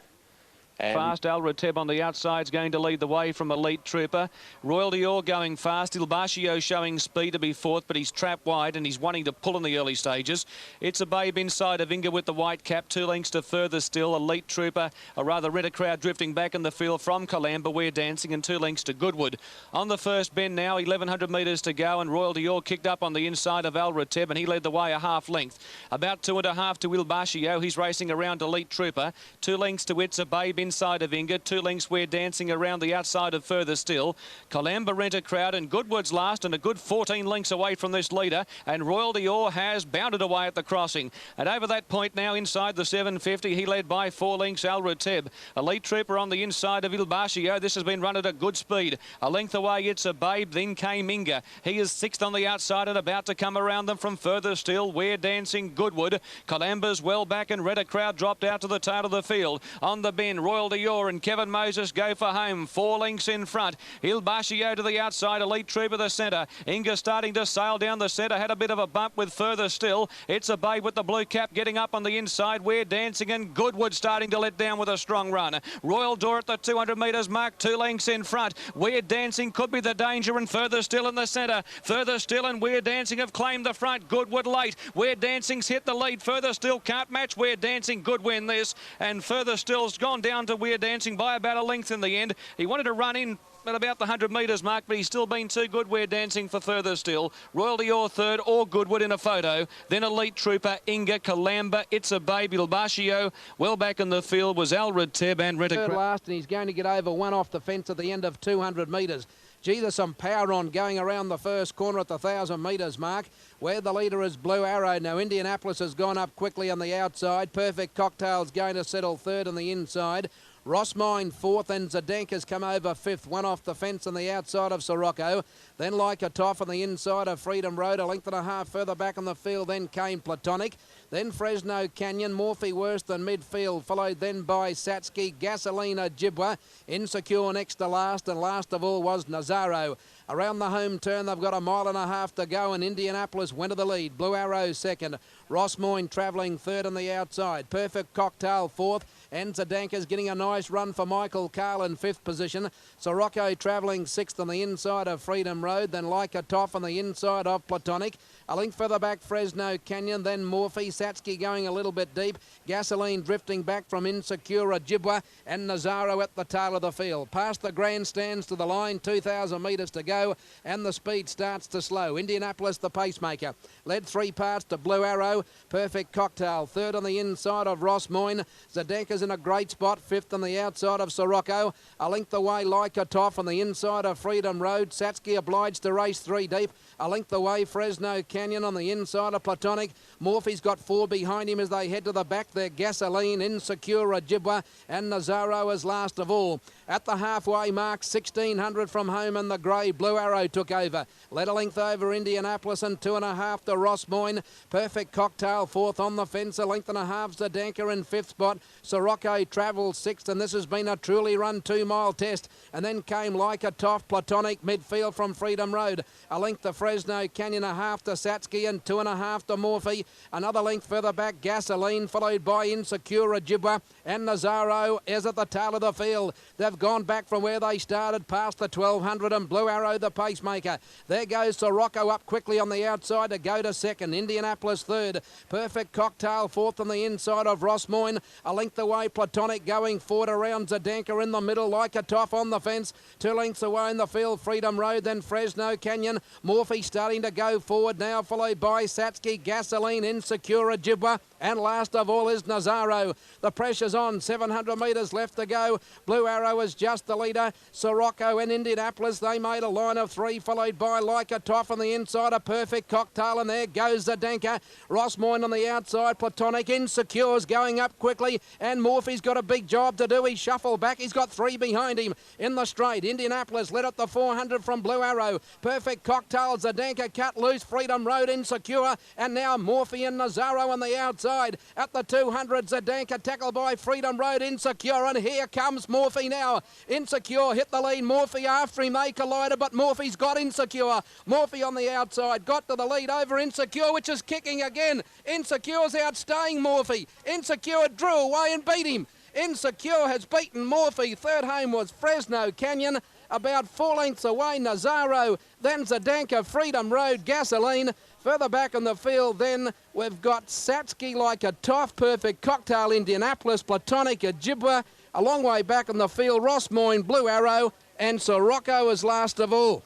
And Fast Al Rateb on the outside is going to lead the way from Elite Trooper. Royal Dior going fast. Il Bascio showing speed to be fourth, but he's trapped wide and he's wanting to pull in the early stages. It's a Babe inside of Inga with the white cap. 2 lengths to further still. Elite Trooper, a rather red crowd drifting back in the field from Calamba. We're dancing, and 2 lengths to Goodwood. On the first bend now, 1100 metres to go, and Royal Dior kicked up on the inside of Al Rateb, and he led the way a half length. About 2.5 to Il Bascio. He's racing around Elite Trooper. 2 lengths to It's a Babe inside of Inga. 2 lengths We're Dancing around the outside of Further Still. Calamba Rent a Crowd, and Goodwood's last, and a good 14 lengths away from this leader, and Royal Dior has bounded away at the crossing. And over that point now inside the 750, he led by 4 lengths Al Rateb. Elite Trooper on the inside of Il Bascio. This has been run at a good speed. A length away It's a Babe, then came Inga. He is 6th on the outside and about to come around them from Further Still. We're Dancing, Goodwood. Calamba's well back, and Rent a Crowd dropped out to the tail of the field. On the bend, Royal Dior and Kevin Moses go for home. 4 lengths in front. Il Bascio to the outside. Elite Trooper the centre. Inga starting to sail down the centre. Had a bit of a bump with Further Still. It's a Babe with the blue cap getting up on the inside. We're Dancing, and Goodwood starting to let down with a strong run. Royal Door at the 200 metres mark. 2 lengths in front. We're Dancing could be the danger, and Further Still in the centre. Further Still and We're Dancing have claimed the front. Goodwood late. We're Dancing's hit the lead. Further Still can't match. We're Dancing could win this, and Further Still's gone down to We're Dancing by about a length in the end. He wanted to run in at about the 100 metres mark, but he's still been too good. We're Dancing for Further Still. Royal Dior third, or Goodwood in a photo. Then Elite Trooper, Inga, Calamba, It's a Babe, Il Bascio. Well back in the field was Al Rateb and Rent a Crowd. Last, and he's going to get over 1 off the fence at the end of 200 metres. Gee, there's some power on going around the first corner at the 1,000 metres mark, where the leader is Blue Arrow. Now, Indianapolis has gone up quickly on the outside. Perfect Cocktail's going to settle third on the inside. Rossmine fourth, and Zdanka's come over fifth. 1 off the fence on the outside of Sirocco. Then Like a Toff on the inside of Freedom Road. A length and a half further back on the field. Then came Platonic. Then Fresno Canyon. Morphe worse than midfield. Followed then by Satski, Gasolina, Jibwa. Insecure next to last. And last of all was Nazaro. Around the home turn, they've got 1.5 miles to go, and Indianapolis went to the lead. Blue Arrow second. Rossmoyne travelling third on the outside. Perfect Cocktail fourth. And Zdanka's getting a nice run for Michael Carl in fifth position. Sirocco travelling sixth on the inside of Freedom Road. Then Like a Toff on the inside of Platonic. A length further back, Fresno Canyon, then Morphe. Satsuki going a little bit deep. Gasoline drifting back from Insecure Ojibwa, and Nazaro at the tail of the field. Past the grandstands to the line, 2,000 metres to go, and the speed starts to slow. Indianapolis, the pacemaker, led 3 parts to Blue Arrow. Perfect Cocktail, third on the inside of Ross Moyne. Zdenka's in a great spot, fifth on the outside of Sirocco. A length away, Leica Toff on the inside of Freedom Road. Satsuki obliged to race 3 deep. A length away, Fresno Canyon on the inside of Platonic. Morphe's got 4 behind him as they head to the back. They're Gasoline, Insecure Ojibwa, and Nazaro is last of all. At the halfway mark, 1,600 from home, and the grey Blue Arrow took over. Led a length over Indianapolis and 2.5 to Ross Moyne. Perfect Cocktail, 4th on the fence. A length and a half, Zdenka in 5th spot. Sirocco travels 6th, and this has been a truly run 2-mile test. And then came Leica Toff, Platonic, midfield from Freedom Road. A length to Fresno Canyon, a half to Satsuki, and 2.5 to Morphe. Another length further back, Gasoline, followed by Insecure Ojibwa, and Nazaro is at the tail of the field. They've gone back from where they started, past the 1,200, and Blue Arrow, the pacemaker. There goes Sirocco up quickly on the outside to go to second. Indianapolis third. Perfect Cocktail, 4th on the inside of Ross Moyne. A length away, Platonic going forward around Zdenka in the middle, Leica Toff on the fence. 2 lengths away in the field, Freedom Road, then Fresno Canyon. Morphe starting to go forward now, followed by Satsuki, Gasoline, Insecure Ojibwa, and last of all is Nazaro. The pressure's on, 700 metres left to go. Blue Arrow is just the leader. Sirocco and Indianapolis, they made a line of 3, followed by Leica Toff on the inside, a Perfect Cocktail, and there goes Zdenka. Ross Moyne on the outside, Platonic, Insecure's going up quickly, and Morphe's got a big job to do. He's shuffled back, he's got 3 behind him in the straight. Indianapolis led at the 400 from Blue Arrow. Perfect Cocktail, Zdenka cut loose, Freedom Road, Insecure, and now Morphe and Nazaro on the outside. At the 200, Zdenka tackled by Freedom Road, Insecure, and here comes Morphe now. Insecure hit the lead, Morphe after him, they collided, but Morphe's got Insecure. Morphe on the outside, got to the lead over Insecure, which is kicking again. Insecure's outstaying Morphe. Insecure drew away and beat him. Insecure has beaten Morphe. Third home was Fresno Canyon. About 4 lengths away, Nazaro, then Zdenka, Freedom Road, Gasoline. Further back in the field, then we've got Satsuki, Leica Toff, Perfect Cocktail, Indianapolis, Platonic, Ojibwa. A long way back in the field, Ross Moyne, Blue Arrow, and Sirocco is last of all.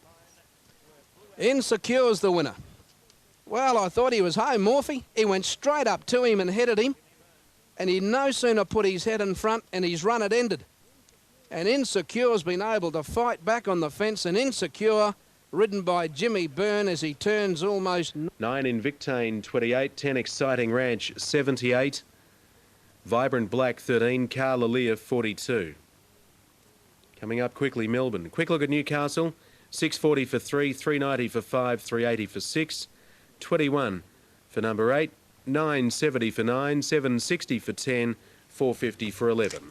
Insecure's the winner. Well, I thought he was home, Morphe. He went straight up to him and headed him, and he no sooner put his head in front and his run had ended. And Insecure's been able to fight back on the fence, and Insecure, ridden by Jimmy Byrne as he turns almost... 9 Invictane, 28. 10 Exciting Ranch, 78. Vibrant Black, 13. Carla Lear, 42. Coming up quickly, Melbourne. Quick look at Newcastle. 640 for 3, 390 for 5, 380 for 6. 21 for number 8. 970 for 9, 760 for 10, 450 for 11.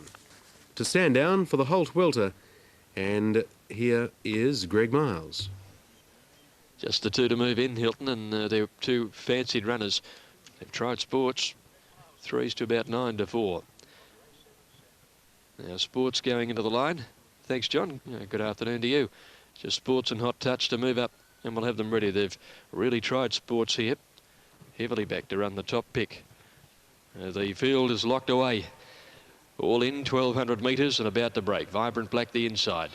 To Sandown for the Holt Welter, and here is Greg Miles. Just the 2 to move in, Hilton, and they're 2 fancied runners. They've tried Sports. 3's to about 9 to 4. Now Sports going into the line. Thanks, John. Good afternoon to you. Just Sports and Hot Touch to move up, and we'll have them ready. They've really tried Sports here. Heavily back to run the top pick. The field is locked away. All in, 1,200 metres and about to break. Vibrant Black the inside.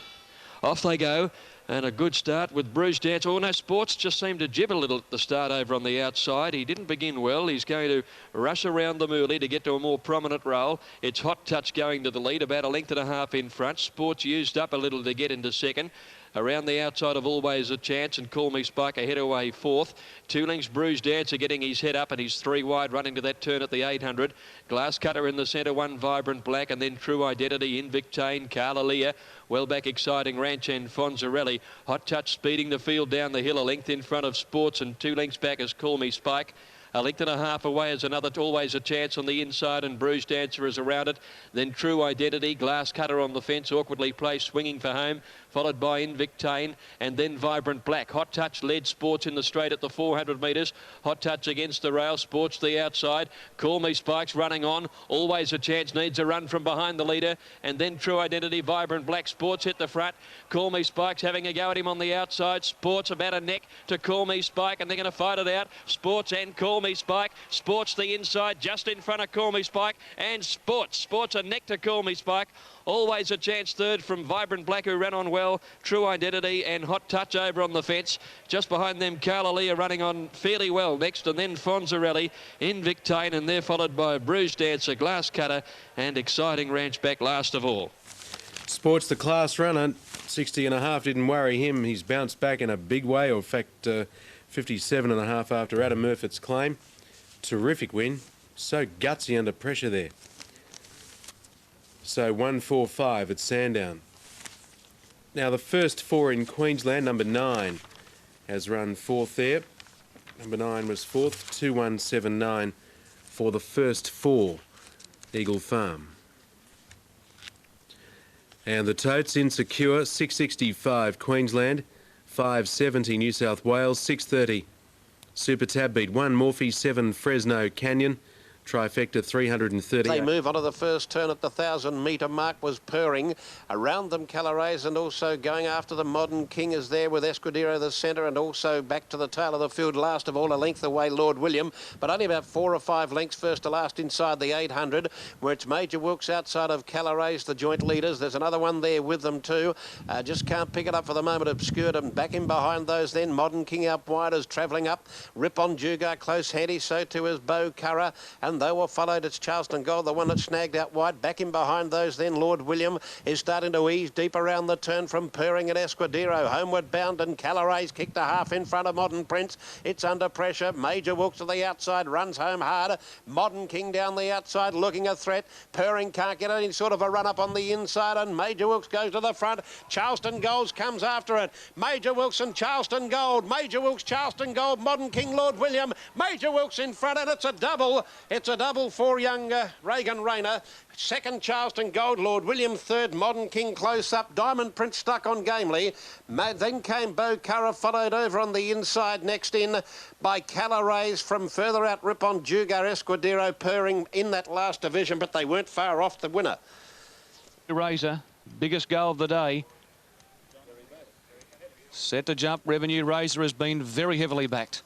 Off they go, and a good start with Bruce Dance. Oh no, Sports just seemed to jib a little at the start over on the outside. He didn't begin well. He's going to rush around the Mooley to get to a more prominent role. It's Hot Touch going to the lead, about 1.5 lengths in front. Sports used up a little to get into second. Around the outside of Always a Chance and Call Me Spike ahead away 4th. 2 lengths Bruce Dancer getting his head up, and he's 3 wide running to that turn at the 800. Glass Cutter in the centre, 1 Vibrant Black, and then True Identity, Invictane, Carla Lear, well back Exciting Ranch and Fonzarelli. Hot Touch speeding the field down the hill, a length in front of Sports, and 2 lengths back as Call Me Spike. 1.5 lengths away is another Always a Chance on the inside, and Bruce Dancer is around it. Then True Identity, Glass Cutter on the fence, awkwardly placed, swinging for home. followed by Invictane, and then Vibrant Black. Hot Touch led Sports in the straight at the 400 metres. Hot Touch against the rail. Sports the outside. Call Me Spikes running on. Always a Chance needs a run from behind the leader, and then True Identity, Vibrant Black. Sports hit the front. Call Me Spikes having a go at him on the outside. Sports about a neck to Call Me Spike, and they're going to fight it out. Sports and Call Me Spike. Sports the inside just in front of Call Me Spike, and Sports a neck to Call Me Spike. Always a Chance third from Vibrant Black, who ran on well. True Identity and Hot Touch over on the fence. Just behind them, Carla Leah running on fairly well next, and then Fonzarelli, Invictane, and they're followed by Bruise Dancer, Glass Cutter, and Exciting Ranch back last of all. Sports the class runner, 60.5 didn't worry him. He's bounced back in a big way, or in fact 57.5 after Adam Murfitt's claim. Terrific win. So gutsy under pressure there. So 145 at Sandown. Now the first four in Queensland, number 9 has run fourth there. Number 9 was fourth, 2179 for the first four, Eagle Farm. And the totes, Insecure, 665 Queensland, 570 New South Wales, 630 Super Tab beat 1 Morphe, 7 Fresno Canyon, trifecta 330. They move onto the first turn at the 1,000-metre mark. Was purring around them. Calarays, and also going after the Modern King is there with Escudero the centre, and also back to the tail of the field last of all, a length away Lord William, but only about 4 or 5 lengths first to last inside the 800, where it's Major Wilkes outside of Calarays, the joint leaders. There's another one there with them too. Just can't pick it up for the moment. Obscured, and back in behind those then. Modern King out wide is travelling up. Rip on Jugar close handy, so too is Bo Curra, and they were followed. It's Charleston Gold, the one that snagged out wide. Back in behind those then, Lord William is starting to ease deep around the turn from Purring and Escudero. Homeward bound, and Calarays kicked a half in front of Modern Prince. It's under pressure. Major Wilkes to the outside, runs home hard. Modern King down the outside, looking a threat. Purring can't get any sort of a run up on the inside, and Major Wilkes goes to the front. Charleston Gold comes after it. Major Wilkes and Charleston Gold. Major Wilkes, Charleston Gold, Modern King, Lord William. Major Wilkes in front, and it's a double. It's a double for young Reagan Rayner. Second, Charleston Gold. Lord William third. Modern King close up. Diamond Prince stuck on gamely. Then came Bo Curra, followed over on the inside. Next in by Calarays. From further out, Rip on Jugar, Escudero, Purring in that last division, but they weren't far off the winner. Razor, biggest go of the day. Set to jump. Revenue Razor has been very heavily backed.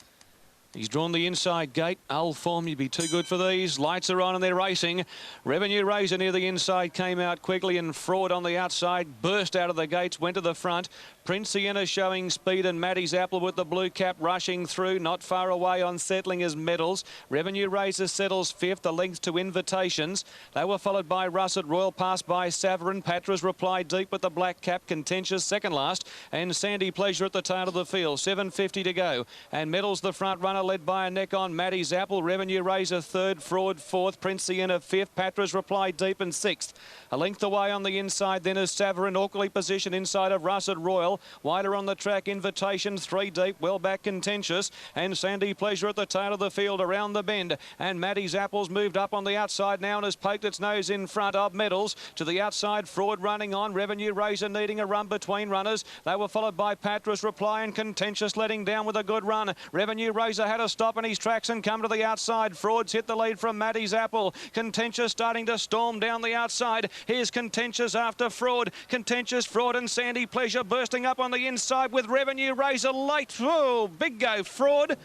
He's drawn the inside gate. Old form, you'd be too good for these. Lights are on and they're racing. Revenue Razor near the inside came out quickly, and Fraud on the outside burst out of the gates, went to the front. Prince Sienna showing speed, and Maddie's Apple with the blue cap rushing through. Not far away on settling as Medals. Revenue Razor settles fifth, a length to Invitations. They were followed by Russet Royal, passed by Savarin. Patras replied deep with the black cap. Contentious second last, and Sandy Pleasure at the tail of the field. 7.50 to go, and Medals the front runner, led by a neck on Maddie's Apple. Revenue Razor third, Fraud fourth, Prince Sienna fifth, Patras replied deep in sixth. A length away on the inside then is Savarin, awkwardly positioned inside of Russet Royal. Wider on the track, Invitation, 3 deep, well back Contentious, and Sandy Pleasure at the tail of the field around the bend. And Maddie's Apple's moved up on the outside now and has poked its nose in front of Medals. To the outside, Fraud running on. Revenue Razor needing a run between runners. They were followed by Patras Reply, and Contentious letting down with a good run. Revenue Razor had a stop in his tracks and come to the outside. Fraud's hit the lead from Maddie's Apple. Contentious starting to storm down the outside. Here's Contentious after Fraud. Contentious, Fraud and Sandy Pleasure bursting up on the inside with Revenue Razor late. Oh, big go, Fraud.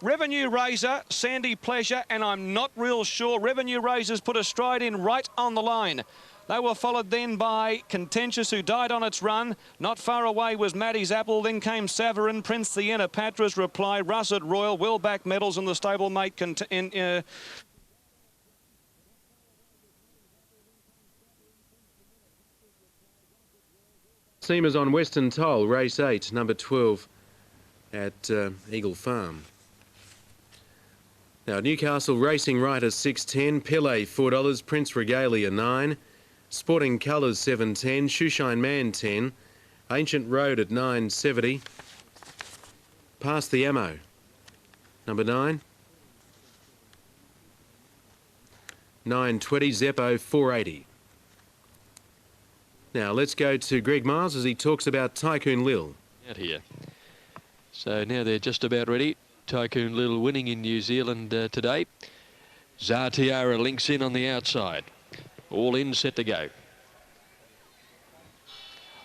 Revenue Razor, Sandy Pleasure, and I'm not real sure. Revenue Razor's put a stride in right on the line. They were followed then by Contentious, who died on its run. Not far away was Maddie's Apple. Then came Savarin, Prince Sienna, Patras Reply, Russet Royal, well-back Medals, and the stablemate Seamers on Western Toll, race 8, number 12 at Eagle Farm. Now, Newcastle Racing Writers 6.10, Pele $4, Prince Regalia 9, Sporting Colours 7.10, Shoeshine Man 10, Ancient Road at 9.70, Past the Ammo, number 9, 9.20, Zeppo 4.80. Now let's go to Greg Miles as he talks about Tycoon Lil. Out here. So now they're just about ready. Tycoon Lil winning in New Zealand today. Zatiara links in on the outside. All in, set to go.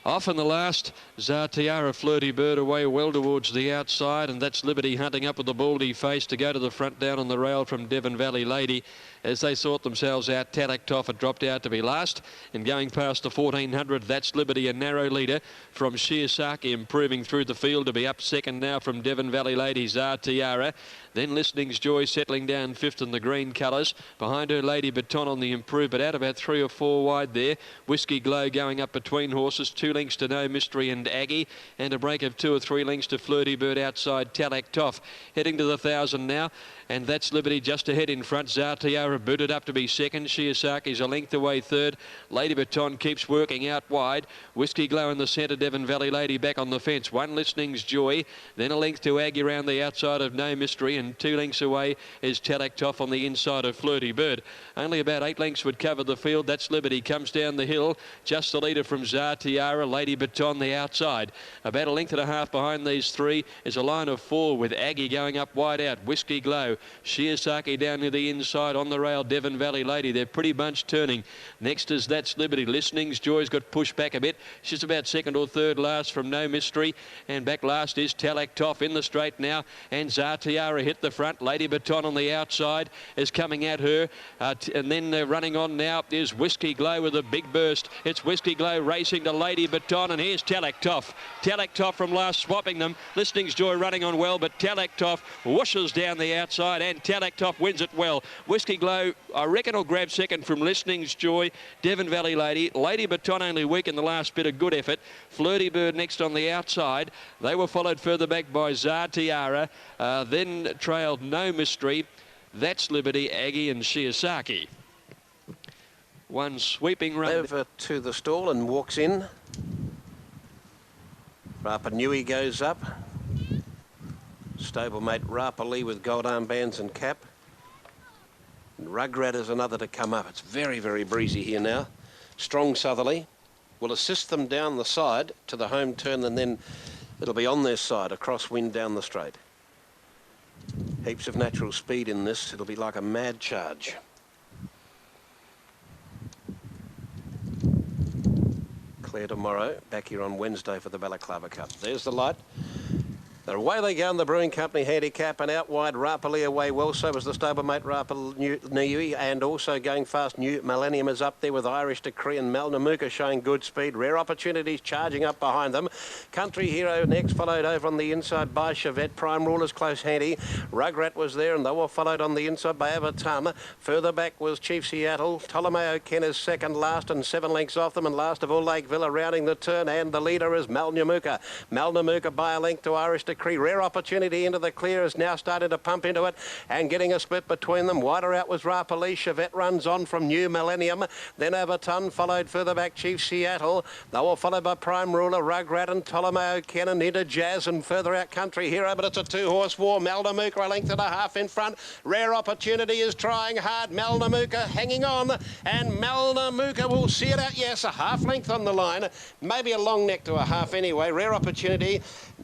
Off in the last, Zatiara Flirty Bird away well towards the outside, and that's Liberty hunting up with the baldy face to go to the front down on the rail from Devon Valley Lady. As they sort themselves out, Talaktoff had dropped out to be last, and going past the 1400, that's Liberty, a narrow leader from Shiosaki, improving through the field to be up second now from Devon Valley Lady, Zatiara. Then Listening's Joy settling down fifth in the green colours. Behind her, Lady Baton on the improve, but out about 3 or 4 wide there. Whiskey Glow going up between horses, 2 lengths to No Mystery and Aggie, and a break of 2 or 3 lengths to Flirty Bird outside Talaktoff. Heading to the 1,000 now, and that's Liberty just ahead in front. Zatiara booted up to be second. Shiosaki's a length away third. Lady Baton keeps working out wide. Whiskey Glow in the centre. Devon Valley Lady back on the fence. 1 Listening's Joy, then a length to Aggie around the outside of No Mystery, and 2 lengths away is Talaktoff on the inside of Flirty Bird. Only about 8 lengths would cover the field. That's Liberty comes down the hill. Just the leader from Zatiara. Lady Baton the outside. About a length and a half behind these 3 is a line of 4 with Aggie going up wide out. Whiskey Glow. Shiosaki down near the inside on the rail. Devon Valley Lady. They're pretty bunched turning. Next is That's Liberty. Listening's Joy's got pushed back a bit. She's about second or third last from No Mystery. And back last is Talaktoff in the straight now. And Zatiara hit the front. Lady Baton on the outside is coming at her. And then running on now is Whiskey Glow with a big burst. It's Whiskey Glow racing to Lady Baton. And here's Talaktoff. Talaktoff from last swapping them. Listening's Joy running on well, but Talaktoff whooshes down the outside, and Talaktoff wins it well. Whiskey Glow, I reckon, will grab second from Listening's Joy. Devon Valley Lady. Lady Baton only weak in the last bit of good effort. Flirty Bird next on the outside. They were followed further back by Zatiara. Then trailed No Mystery. That's Liberty, Aggie and Shiosaki. One sweeping run. Over to the stall and walks in. Rapa Nui goes up. Stablemate Rapa Lee with gold armbands and cap. And Rugrat is another to come up. It's very, very breezy here now. Strong southerly will assist them down the side to the home turn, and then it'll be on their side, a crosswind down the straight. Heaps of natural speed in this. It'll be like a mad charge. Claire tomorrow, back here on Wednesday for the Balaclava Cup. There's the light. The away they go in the Brewing Company handicap, and out wide Rapali away well. So was the stablemate Rapali, and also going fast New Millennium is up there with Irish Decree and Malnamuka showing good speed. Rare Opportunities charging up behind them. Country Hero next, followed over on the inside by Chevette. Prime Rulers close handy. Rugrat was there, and they were followed on the inside by Avatam. Further back was Chief Seattle. Ptolomeo Ken is second last and 7 lengths off them, and last of all Lake Villa rounding the turn, and the leader is Malnamuka. Malnamuka by a length to Irish Decree. Rare Opportunity into the clear is now starting to pump into it and getting a split between them. Wider out was Rapali. Chevette runs on from New Millennium. Then Everton followed further back Chief Seattle. They were followed by Prime Ruler, Rugrat and Ptolomeo Kennan into Jazz, and further out Country Hero, but it's a 2-horse war. Malnamuka a length and a half in front. Rare Opportunity is trying hard. Malnamuka hanging on, and Malnamuka will see it out. Yes, a half length on the line. Maybe a long neck to a half anyway. Rare Opportunity.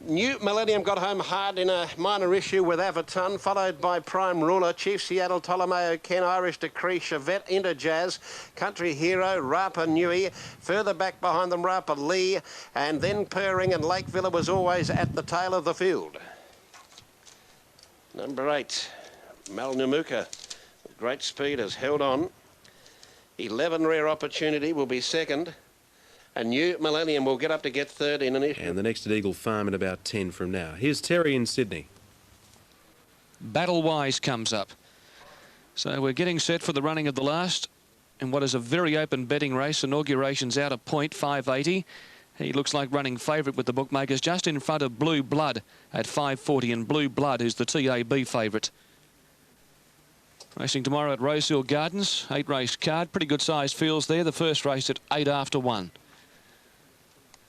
New Millennium got home hard in a minor issue with Everton, followed by Prime Ruler, Chief Seattle, Ptolomeo Ken, Irish Decree, Chevette into Jazz, Country Hero, Rapa Nui. Further back behind them, Rapa Lee, and then Purring, and Lake Villa was always at the tail of the field. Number 8, Malnamuka, great speed, has held on. 11, Rare Opportunity will be second. A New Millennium will get up to get third in an issue. And the next at Eagle Farm in about 10 from now. Here's Terry in Sydney. Battle Wise comes up. So we're getting set for the running of the last in what is a very open betting race. Inauguration's out of point, 580. He looks like running favourite with the bookmakers, just in front of Blue Blood at 540, and Blue Blood is the TAB favourite. Racing tomorrow at Rosehill Gardens, 8-race card, pretty good sized fields there. The first race at 8 after 1.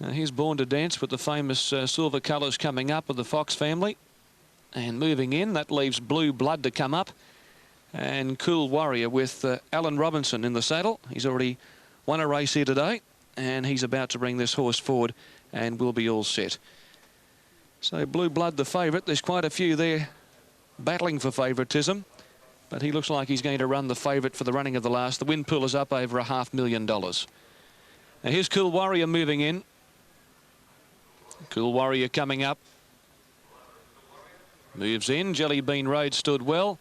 Here's Born to Dance with the famous silver colours coming up of the Fox family. And moving in, that leaves Blue Blood to come up. And Cool Warrior with Alan Robinson in the saddle. He's already won a race here today. and he's about to bring this horse forward and will be all set. So Blue Blood the favourite. There's quite a few there battling for favouritism, but he looks like he's going to run the favourite for the running of the last. The win pool is up over $500,000. Now here's Cool Warrior moving in. Cool Warrior coming up. Moves in. Jelly Bean Road stood well.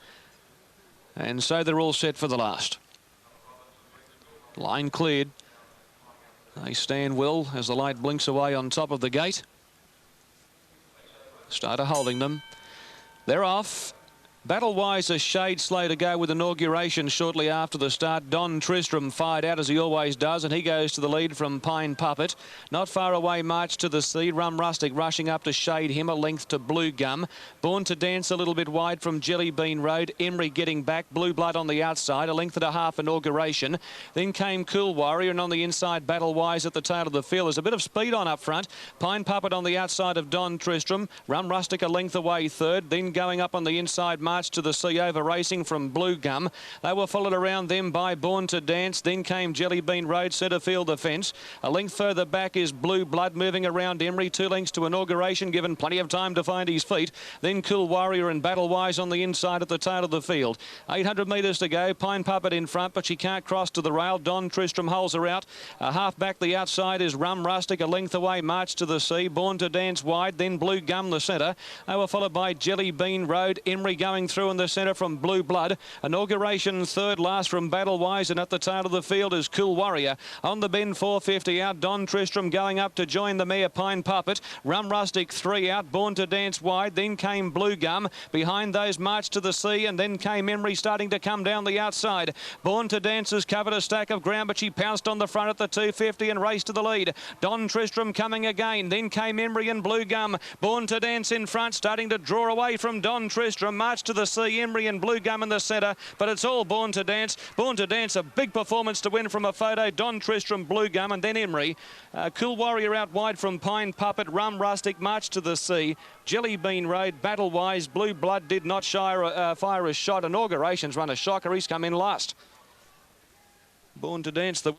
And so they're all set for the last. Line cleared. They stand well as the light blinks away on top of the gate. Starter holding them. They're off. Battlewise, a shade slow to go with inauguration shortly after the start. Don Tristram fired out as he always does, and he goes to the lead from Pine Puppet. Not far away, March to the Sea. Rum Rustic rushing up to shade him, a length to Blue Gum. Born to Dance a little bit wide from Jelly Bean Road. Emery getting back. Blue Blood on the outside, a length and a half inauguration. Then came Cool Warrior, and on the inside, Battlewise at the tail of the field. There's a bit of speed on up front. Pine Puppet on the outside of Don Tristram. Rum Rustic a length away third. Then going up on the inside, March to the Sea, over racing from Blue Gum. They were followed around them by Born to Dance. Then came Jelly Bean Road, centre field defence. A length further back is Blue Blood moving around Emery. 2 lengths to inauguration, given plenty of time to find his feet. Then Cool Warrior and Battlewise on the inside at the tail of the field. 800 metres to go. Pine Puppet in front, but she can't cross to the rail. Don Tristram holds her out. A half back the outside is Rum Rustic, a length away, March to the Sea. Born to Dance wide, then Blue Gum the centre. They were followed by Jelly Bean Road. Emery going through in the centre from Blue Blood. Inauguration third last from Battlewise, and at the tail of the field is Cool Warrior. On the bend 450 out, Don Tristram going up to join the mare Pine Puppet. Rum Rustic 3 out, Born to Dance wide, then came Blue Gum. Behind those March to the Sea, and then came Emery starting to come down the outside. Born to Dance has covered a stack of ground, but she pounced on the front at the 250 and raced to the lead. Don Tristram coming again, then came Emery and Blue Gum. Born to Dance in front, starting to draw away from Don Tristram. March to the Sea, Emery and Blue Gum in the centre, but it's all Born to Dance. Born to Dance, a big performance to win from a photo. Don Tristram, Blue Gum, and then Emery. Cool Warrior out wide from Pine Puppet. Rum Rustic, March to the Sea. Jelly Bean Road, Battlewise. Blue Blood did not fire a shot. Inauguration's run a shocker. He's come in last. Born to Dance, the